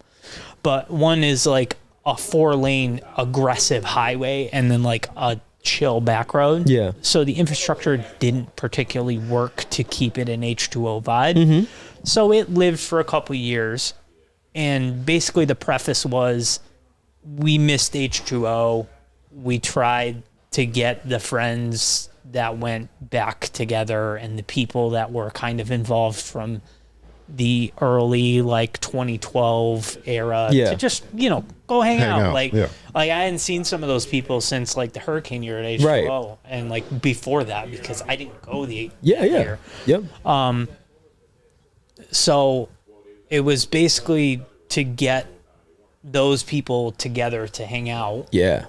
but one is like a 4-lane aggressive highway, and then like a chill back road. Yeah. So the infrastructure didn't particularly work to keep it an H2O vibe. So it lived for a couple years, and basically the preface was, we missed H2O. We tried to get the friends that went back together and the people that were kind of involved from the early like 2012 era Yeah. to just, go hang out. Like yeah. I hadn't seen some of those people since like the hurricane year at H2O, Right. and like before that, because I didn't go the Yeah. year. Yep. So it was basically to get those people together to hang out, Yeah.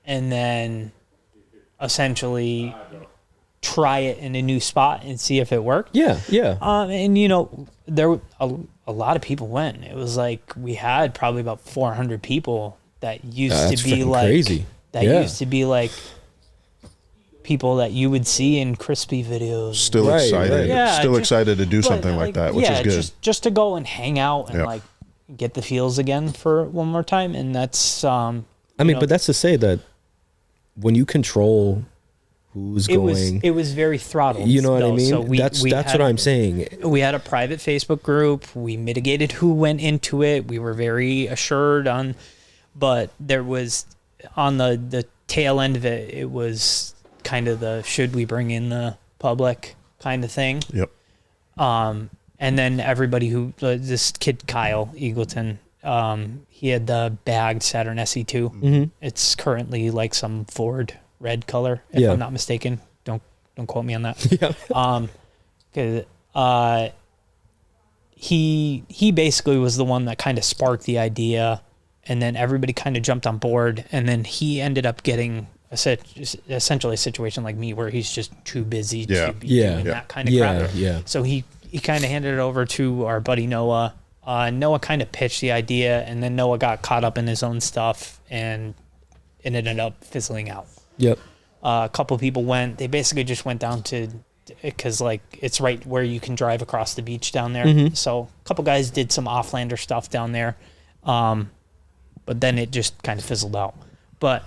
and then essentially try it in a new spot and see if it worked. Yeah. Yeah. And there were a lot of people went. It was like we had probably about 400 people that used That's to be freaking like crazy. That Yeah. used to be like people that you would see in Crispy videos. Still Right, excited. right. Yeah, Still just- excited to do But, something like that, which is good. Just to go and hang out and Yeah. like get the feels again for one more time, and that's I mean, but that's to say that when you control who's going, it was very throttled. you know what I though. mean? So that's had- what I'm saying. We had a private Facebook group. We mitigated who went into it. We were very assured on, but there was on the tail end of it. It was kind of the should we bring in the public kind of thing. Yep. And then everybody who this kid Kyle Eagleton, he had the bagged Saturn SE2. Mm-hmm. It's currently like some Ford red color, if Yeah. I'm not mistaken. Don't quote me on that. Yeah. 'Cause, he basically was the one that kind of sparked the idea, and then everybody kind of jumped on board, and then he ended up getting essentially a situation like me where he's just too busy Yeah. to be Yeah. doing Yeah. that kind of Yeah. crap. Yeah. So he kind of handed it over to our buddy Noah. Noah kind of pitched the idea, and then Noah got caught up in his own stuff, and it ended up fizzling out. Yep. A couple people went. They basically just went down to, because like it's right where you can drive across the beach down there. So a couple guys did some offlander stuff down there, but then it just kind of fizzled out. But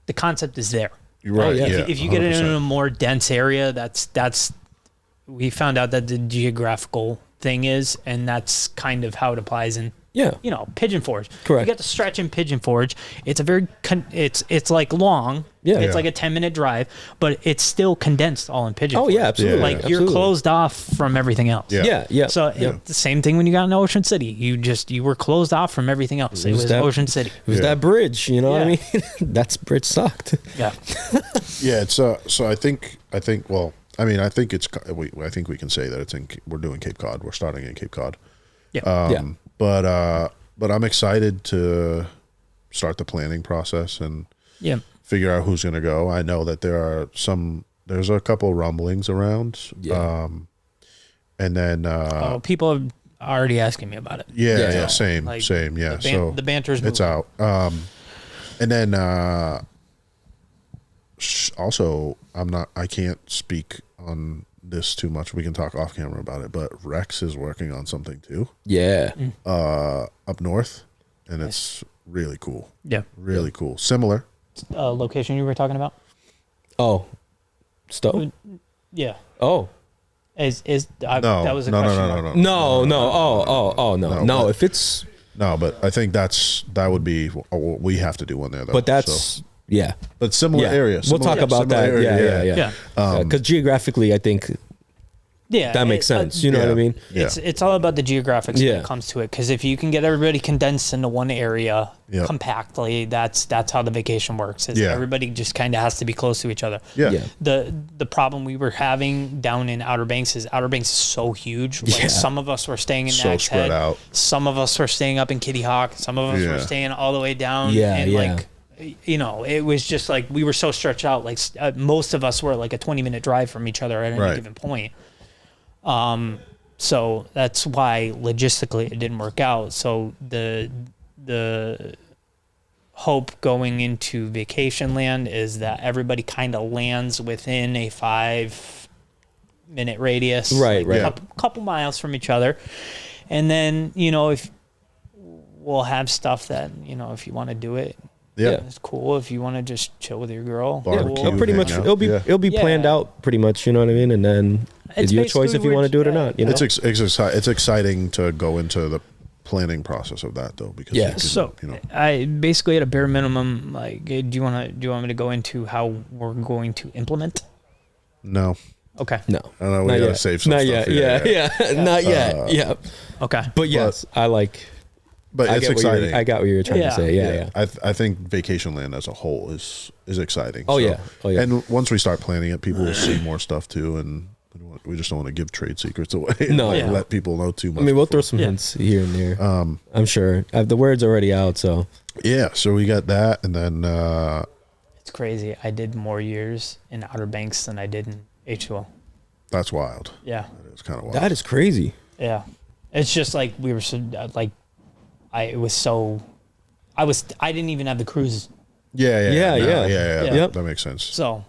the concept is there. You're right. yeah. Yeah. If you get it in 100%. a more dense area, that's we found out that the geographical thing is, and that's kind of how it applies in Yeah. you know, Pigeon Forge. Correct. You get the stretch in Pigeon Forge. It's a very it's like long. Yeah. It's Yeah. like a 10-minute drive, but it's still condensed all in Pigeon Oh Forge. yeah, absolutely. Yeah. Like you're Absolutely. closed off from everything else. Yeah. Yeah, yeah. So the same thing when you got in Ocean City. You were closed off from everything else. It was that- Ocean City. It was Yeah. that bridge, you know what I Yeah. mean? That's bridge sucked. Yeah. Yeah, it's so I think well, I mean, I think I think we can say that we're doing Cape Cod. We're starting in Cape Cod. Yeah. Yeah. But I'm excited to start the planning process and Yeah. figure out who's going to go. I know that there's a couple rumblings around. Yeah. And then Oh, people are already asking me about it. yeah, Yeah. same. Like, Yeah. the banter's it's moving. out. And then also I can't speak on this too much. We can talk off camera about it, but Rex is working on something too Yeah. up north, and it's really cool. Yeah. Really cool. Similar. Location you were talking about? Oh. Stove? Yeah. Oh. No, that was a no, question. no, mark. no, No. Oh, no. No, but- if it's No, but I think that would be we have to do one there though. but that's so. yeah. But similar Yeah. area. We'll talk about similar that. area, Yeah. Because geographically, I think Yeah. that makes sense. You know what I mean? Yeah. It's all about the geographics when Yeah. it comes to it. Because if you can get everybody condensed into one area Yeah. compactly, that's how the vacation works. Is Yeah. everybody just kind of has to be close to each other. Yeah. Yeah. The problem we were having down in Outer Banks is so huge. Like Yeah. some of us were staying in So Nags spread Head. out. Some of us were staying up in Kitty Hawk. Some of us were Yeah. staying all the way down. Yeah, and yeah. like, you know, it was just like we were so stretched out. Like most of us were like a 20-minute drive from each other at any Right. given point. So that's why logistically it didn't work out. So the hope going into vacation land is that everybody kind of lands within a 5-minute radius, Right, right. couple miles from each other, and then if we'll have stuff that if you want to do it, Yeah. it's cool. If you want to just chill with your girl, Barbecue. cool. It'll pretty much hang out. it'll be Yeah. planned out pretty much. You know what I mean? And then It's it's your choice basically if you want to do it or not. You know? It's exciting to go into the planning process of that though, because Yeah. you can, So I basically at a bare minimum, like, do you want me to go into how we're going to implement? no, Okay. No, I know we not gotta yet. save some not stuff. yet. Yeah. Not yet. Yeah. Okay. But yes, I like. but I it's get what you're- exciting. I got what you were trying Yeah. to say. Yeah. I think vacation land as a whole is exciting. Oh, yeah. Oh, yeah. And once we start planning it, people will see more stuff too, and we just don't want to give trade secrets away. No. Like, Yeah. let people know too much. I mean, we'll throw before. some Yeah. hints here and there. I'm sure. The word's already out, so Yeah, so we got that, and then It's crazy. I did more years in Outer Banks than I did in H2O. that's wild. Yeah. It's kind of wild. that is crazy. Yeah. It's just like we were so like I didn't even have the cruise. yeah, Yeah, no, yeah. yeah. Yep. That makes sense. So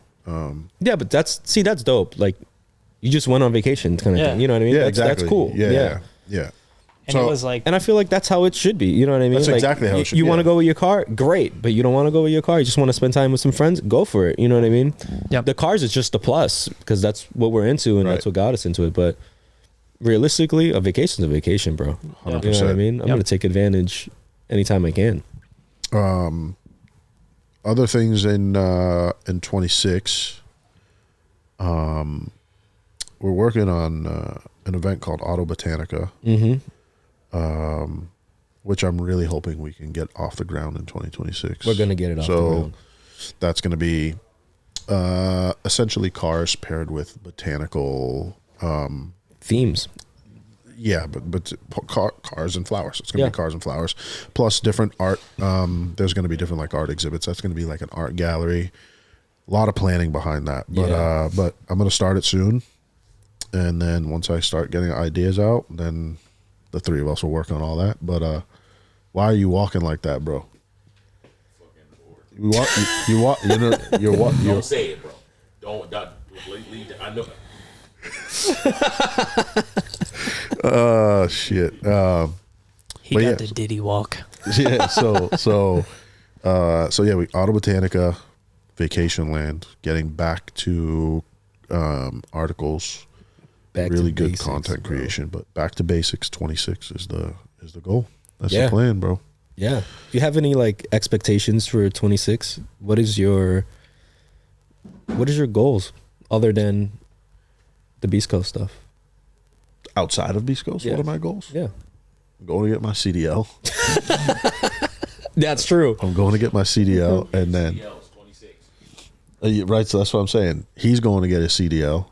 Yeah, but that's dope. Like, you just went on vacation, kind of Yeah. thing. You know what I mean? Yeah, that's, exactly. That's cool. Yeah. and So- it was like And I feel like that's how it should be. You know what I mean? That's Like, exactly how it should You be, want to yeah. go with your car? Great. But you don't want to go with your car? You just want to spend time with some friends? Go for it. You know what I mean? Yep. The cars is just a plus because that's what we're into and that's Right. what got us into it. But realistically, a vacation's a vacation, bro. You know what I 100%. mean? I'm Yep. going to take advantage anytime I can. Other things in 26, we're working on an event called Auto Botanica, which I'm really hoping we can get off the ground in 2026. We're going to get it off the ground. That's going to be essentially cars paired with botanical. Themes. Yeah, but cars and flowers. It's going to Yeah. be cars and flowers, plus different art. There's going to be different like art exhibits. That's going to be like an art gallery. A lot of planning behind that, but Yeah. but I'm going to start it soon, and then once I start getting ideas out, then the three of us will work on all that. But why are you walking like that, bro? You walk. You walk. You know. You're what? You're, Don't say it, bro. Don't. I know. shit. he but got yeah. the Diddy walk. Yeah. So yeah, we Auto Botanica, Vacation Land, getting back to articles, Back to really good basics, content bro. creation, but back to basics. 26 is the goal. That's Yeah. the plan, bro. Yeah. Do you have any like expectations for 26? What is your goals other than the Beast Coast stuff? Outside of Beast Coast, Yeah. what are my goals? Yeah. I'm going to get my CDL. That's true. I'm going to get my CDL, and then CDL's 26. right. So that's what I'm saying. He's going to get his CDL.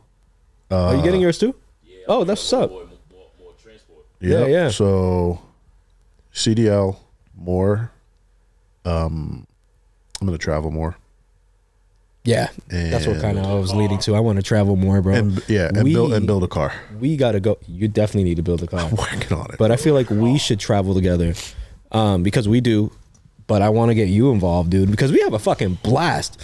Are you getting yours too? Yeah, Oh, that's what's up. More transport. Yeah, yeah. So CDL more. I'm going to travel more. Yeah. That's what kind of And- I was leading to. I want to travel more, bro. And build a car. We got to go. You definitely need to build a car. I'm working on it. But I feel like we should travel together because we do. But I want to get you involved, dude, because we have a fucking blast.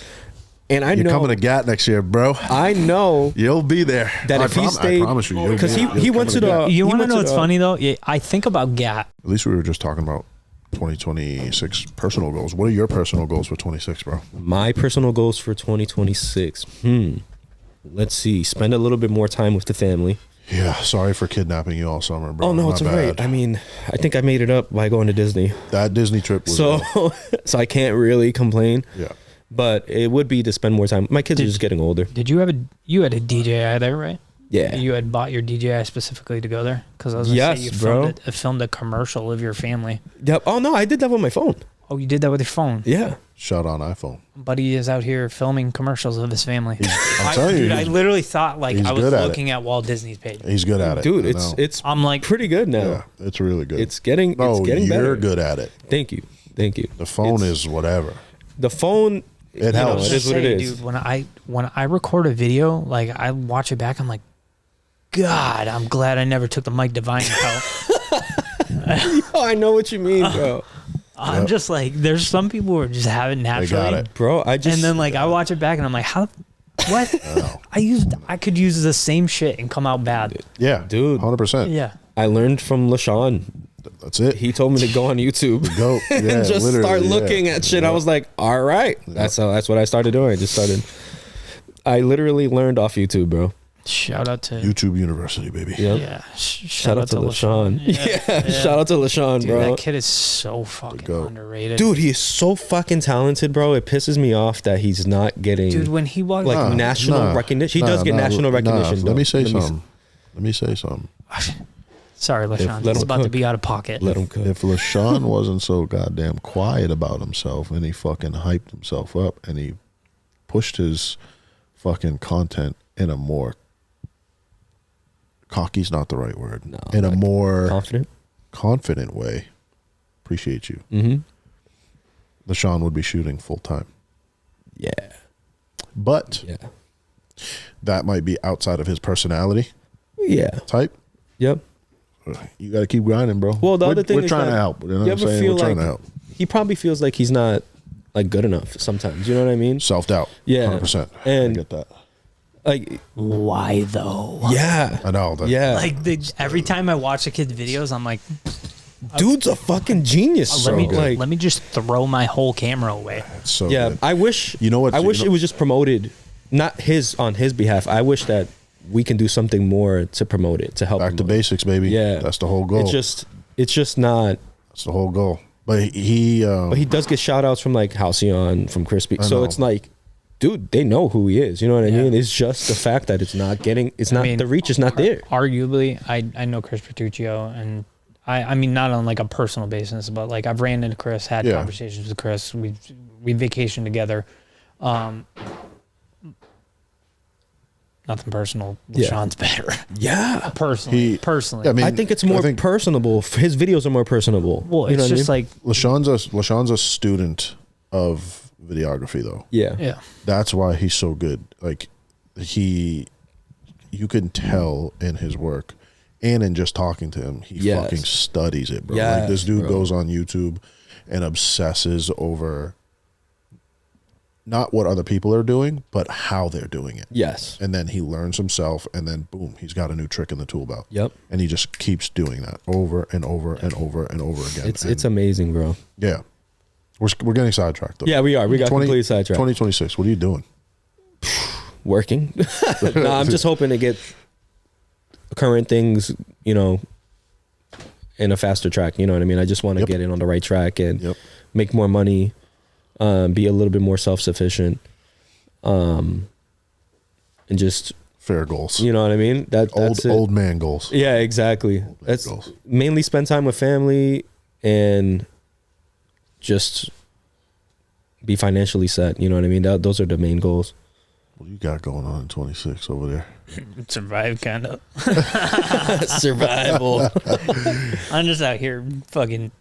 And I You're know coming to GAT next year, bro. I know You'll be there. that if he stayed, I promise you, because you'll he went to come the. GAT. You he want to went know what's the- funny though? Yeah, I think about GAT. At least we were just talking about 2026 personal goals. What are your personal goals for 26, bro? My personal goals for 2026. Let's see. Spend a little bit more time with the family. Yeah, sorry for kidnapping you all summer, bro. Oh no, My it's all right. bad. I mean, I think I made it up by going to Disney, That Disney trip was so so I can't really complain. yeah. But it would be to spend more time. My kids are just getting older. Did you have you had a DJI there, right? Yeah. You had bought your DJI specifically to go there? Because I was gonna Yes, say you bro. filmed a commercial of your family. Yep. Oh no, I did that with my phone. Oh, you did that with your phone. Yeah. Shot on iPhone. Buddy is out here filming commercials of his family. I'm telling you, Dude, I literally thought like he's I was good at it. looking at Walt Disney's page. he's good at it, Dude, I it's know. it's I'm like, pretty good now. yeah, it's really good. It's getting no, it's getting you're better. good at it. Thank you. Thank you. The phone It's- is whatever. the phone It helps. it is what it is. Dude, when I record a video, like I watch it back, I'm like, God, I'm glad I never took the Mike Devine route. Oh, I know what you mean, bro. I'm Yep. just like, there's some people who are just have it naturally. They got it. Bro, I just And then like I watch it back and I'm like, how? What? I could use the same shit and come out bad. Yeah, Dude. 100%. Yeah. I learned from LaShawn. That's it. He told me to go on YouTube Go yeah, and just literally, start yeah. looking at shit. I Yeah. was like, all right. That's what I started doing. I literally learned off YouTube, bro. Shout out to YouTube University, baby. Yep. yeah. Shout out to LaShawn. Yeah. Yeah. Shout out to LaShawn, Dude, bro. that kid is so fucking goat. underrated. Dude, he is so fucking talented, bro. It pisses me off that he's not getting Dude, when he walked like national recognition. He does get national recognition. Let though. me say something. Let me say something. Sorry, LaShawn. let He's him about to cook. be out of pocket. Let him cook. If LaShawn wasn't so goddamn quiet about himself and he fucking hyped himself up and he pushed his fucking content in a more cocky's not the right word. No, in a like more confident. way. Appreciate you. Mm-hmm. LaShawn would be shooting full time. Yeah. But Yeah. that might be outside of his personality Yeah. type. Yep. You got to keep grinding, bro. Well, the we're, other thing we're is trying that to help. You know you what I'm ever saying? feel We're trying like to help. he probably feels like he's not like good enough sometimes. You know what I mean? Self doubt. Yeah. 100%. And- I get that. Like, Why though? yeah. I know. That, Yeah. Like every time I watch a kid's videos, I'm like, Dude's a fucking genius. let bro. me like, let me just throw my whole camera away. It's so yeah. good. I wish. You know what- I wish you know- it was just promoted, not on his behalf. I wish that we can do something more to promote it, to help. Back to promote it. basics, baby. Yeah. That's the whole goal. It's just not. That's the whole goal. But he But he does get shout outs from like Halcyon, from Crispy. I So know. it's like, dude, they know who he is. You know what I Yeah. mean? It's just the fact that it's not mean, the reach is not there. Arguably, I know Chris Bertuccio, and I mean not on like a personal basis, but like I've ran into Chris, had Yeah. conversations with Chris. We vacationed together. Nothing personal. Yeah. Sean's better. Yeah. Personally, I mean, I think it's more personable. His videos are more personable. well, You know it's what I just mean? like LaShawn's a student of videography, though. yeah. yeah. That's why he's so good. Like you can tell in his work and in just talking to him, he Yes. fucking studies it, bro. Yes, like this dude bro. goes on YouTube and obsesses over not what other people are doing, but how they're doing it. Yes. And then he learns himself, and then boom, he's got a new trick in the tool belt. Yep. And he just keeps doing that over and over and over and over again. It's amazing, bro. yeah. We're getting sidetracked though. Yeah, we are. We got completely sidetracked. 2026. What are you doing? Working. No, I'm just hoping to get current things, in a faster track. You know what I mean? I just want to Yep. get it on the right track and Yep. make more money, be a little bit more self-sufficient, and just, Fair goals. you know what I mean? That's it. Old man goals. Yeah, exactly. That's goals. mainly spend time with family and just be financially set. You know what I mean? Those are the main goals. What you got going on in 26 over there? Survive, kind of. Survival. I'm just out here fucking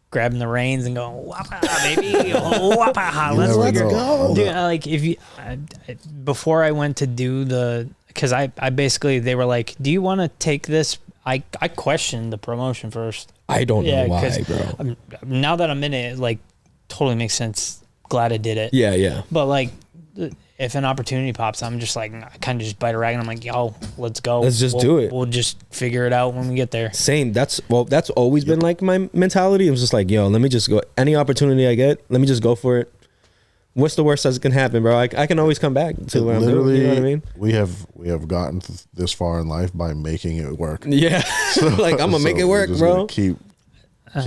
grabbing the reins and going, wappa, baby. Wappa, let's never figure know. Dude, like, if you, before I went to do because I basically, they were like, do you want to take this? I questioned the promotion first. I don't know why, 'cause bro. now that I'm in it, like, totally makes sense. Glad I did it. Yeah. But like, if an opportunity pops, I'm just like, I kind of just bite a rag and I'm like, yo, let's go. Let's just We'll- do it. We'll just figure it out when we get there. Same. That's always been like my mentality. It was just like, yo, let me just go. Any opportunity I get, let me just go for it. What's the worst that can happen, bro? I can always come back to where I'm doing. You know what I mean? We have gotten this far in life by making it work. Yeah. Like, I'm gonna make it we're work, just bro. gonna Keep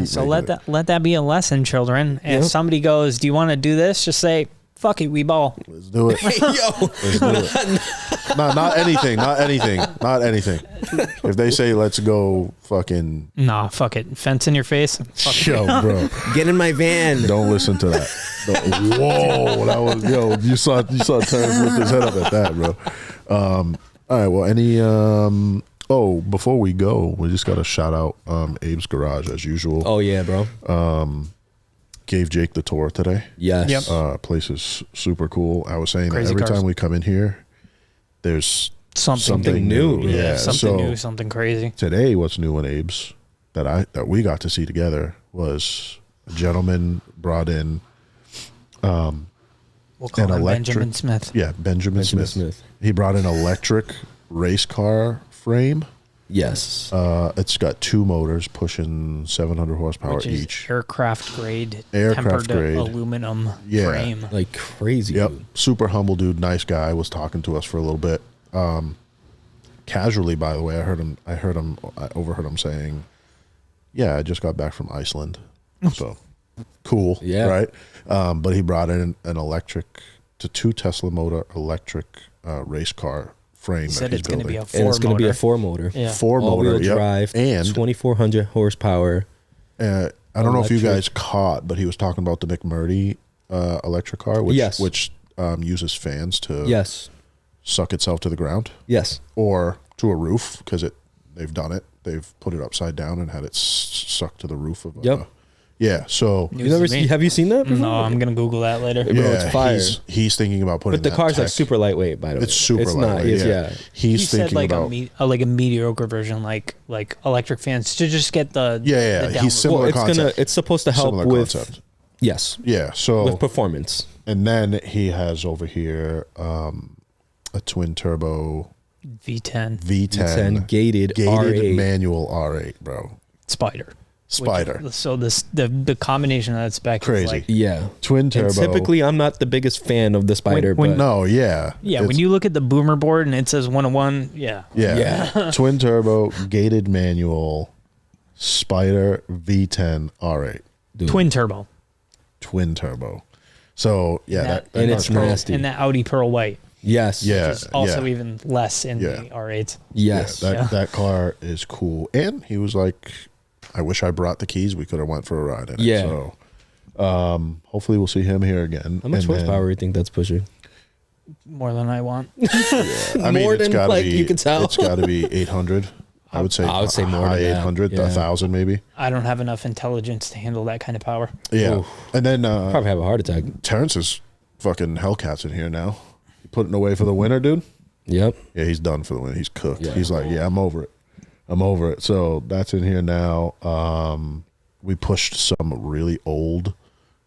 So making let that be a lesson, children. If Yep. somebody goes, do you want to do this? Just say, fuck it, we ball. Let's do it. Yo. Let's do it. Not anything. Not anything. Not anything. If they say let's go, fucking Nah, fuck it. Fence in your face. Fuck it. yo, bro. Get in my van. Don't listen to that. Whoa, that was you saw Terrence lift his head up at that, bro. All right, well, any oh, before we go, we just got to shout out Abe's Garage as usual. Oh yeah, bro. Gave Jake the tour today. Yes. Yep. Place is super cool. I was saying Crazy that every cars. time we come in here, there's Something new. Yeah, something so new, something crazy. today, what's new in Abe's that we got to see together was a gentleman brought in We'll call an him electric- Benjamin Smith. Yeah, Benjamin Smith. Smith. He brought an electric race car frame. Yes. It's got two motors pushing 700 horsepower Which is each. aircraft grade, Aircraft tempered grade. aluminum Yeah. frame. Like crazy. Yep, Dude. super humble dude, nice guy. Was talking to us for a little bit. Casually, by the way, I overheard him saying, "Yeah, I just got back from Iceland." So cool, Yeah. right? But he brought in an electric to 2 Tesla motor electric race car frame. He said that he's it's going to be building. a four And it's going to be a motor. 4-motor. Yeah. 4 motor, All-wheel yep. drive, and 2,400 horsepower. I don't know if you Electric. guys caught, but he was talking about the McMurdy electric car, which Yes. uses fans to Yes. suck itself to the ground Yes. or to a roof because they've done it. They've put it upside down and had it sucked to the roof of. Yep. Yeah. So News You never to me. have you seen that before? No, I'm going to Google that later. Bro, yeah, it's fire. He's thinking about putting. But the that car's like tech- super lightweight, by the way. It's super It's not. lightweight. It's, yeah. yeah. He He's said thinking like about. like a mediocre version, like electric fans to just get the Yeah, the he's downward- similar Well, concept. it's supposed to help Similar with concept. yes, Yeah. So with performance. and then he has over here a twin turbo V10 V10 V10 gated R8. manual R8, bro. Spider. Spider. So the combination of that spec Crazy. is like, Yeah. Twin turbo. And typically, I'm not the biggest fan of the Spider, when- but No, yeah. yeah, It's- when you look at the boomer board and it says 101, yeah. Yeah. Twin turbo, gated manual, Spider V10 R8. dude, Twin turbo. Twin turbo. So, yeah. that, that and car's it's cool. nasty. And that Audi Pearl White, yes, Yeah. which is also yeah. even less in Yeah. the R8s. yes. Yeah, Yeah. that car is cool. And he was like, I wish I brought the keys. We could have went for a ride in it. Yeah. So, hopefully we'll see him here again. How much And then- horsepower do you think that's pushing? More than I want. I mean, More it's than, gotta like, be, you can tell. It's got to be 800. I would say more high than that. 800, Yeah. 1,000 maybe. I don't have enough intelligence to handle that kind of power. Yeah. Oof. And then Probably have a heart attack. Terrence is fucking Hellcats in here now. You putting away for the winter, dude? Yep. Yeah, he's done for the winter. He's cooked. Yeah. He's like, yeah, I'm over it. I'm over it. So that's in here now. We pushed some really old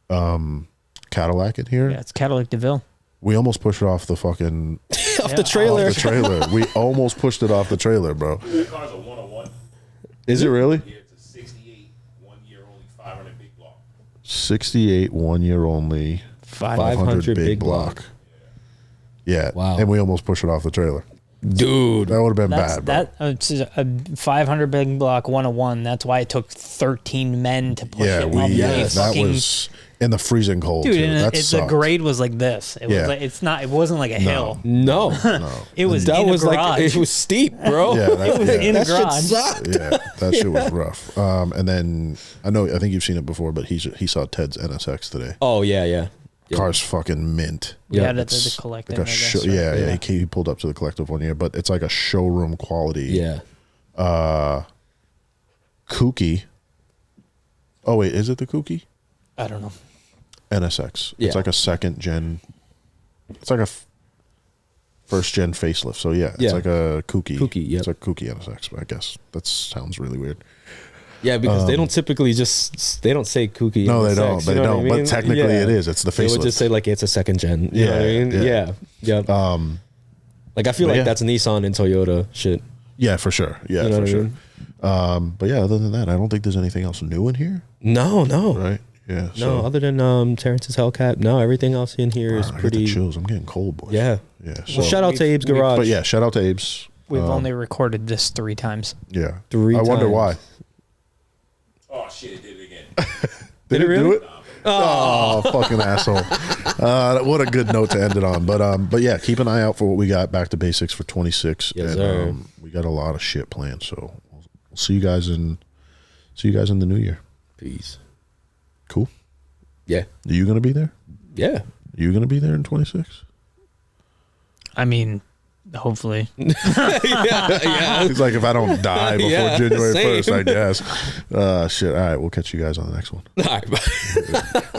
Cadillac in here. Yeah, it's Cadillac DeVille. We almost pushed it off the fucking Off Yeah, the trailer. off the trailer. We almost pushed it off the trailer, bro. That car's a 101. Is it really? Yeah, it's a 68, 1 year only, 500 big block. 68, 1 year only, 500. 500 big big block. block. Yeah. Wow. And we almost pushed it off the trailer. Dude. That would have been That's bad, bro. it's a 500 big block 101. That's why it took 13 men to push Yeah, it up. yes. that Fucking- was in the freezing cold, dude. too. And That the sucked. grade was like this. It Yeah. was like, it's not. It wasn't like a hill. No. No. It was That in was a like, garage. it was steep, bro. Yeah, that- It was yeah. in a that shit garage. sucked. Yeah, that shit was rough. And then I think you've seen it before, but he saw Ted's NSX today. Oh, yeah, yeah. Yeah. Car's fucking mint. Yeah, Yeah, that's It's the collective. Like a I guess, show, right? yeah, Yeah. He pulled up to the collective one year, but it's like a showroom quality. Yeah. Kooky. Oh wait, is it the Kooky? I don't know. NSX. Yeah. It's like a second gen. It's like a first gen facelift. So yeah, it's Yeah. like a Kooky. Kooky, yep. It's a Kooky NSX. I guess that sounds really weird. Yeah, because they don't typically they don't say kooky. No, in they the don't. sex, They you know don't. what I mean? But technically, it is. It's the They would facelift. just say like it's a second gen. You know what I Yeah, mean? yeah. Yeah. Like I feel But like yeah. that's Nissan and Toyota shit. Yeah, for sure. Yeah, You know for what I sure. mean? But yeah, other than that, I don't think there's anything else new in here, No, right? Yeah. no. Other than Terrence's Hellcat, no. Everything else in here is I got pretty. the chills. I'm getting cold, boys. Yeah. Yeah. So, Well, shout out to Abe's we've- Garage. but yeah, shout out to Abe's. We've only recorded this 3 times. Yeah. 3 I wonder times. why. Oh shit, it did it again. Did it it do really? it? Oh, fucking asshole! What a good note to end it on. But yeah, keep an eye out for what we got back to basics for 26. Yes, and, sir. we got a lot of shit planned. So we'll see you guys in the new year. Peace. Cool. Yeah. Are you gonna be there? Yeah. Are you gonna be there in 26? I mean, hopefully. Yeah. It's like if I don't die before Yeah, January same. 1st, I guess. Shit. All right, we'll catch you guys on the next one. All right. Bye.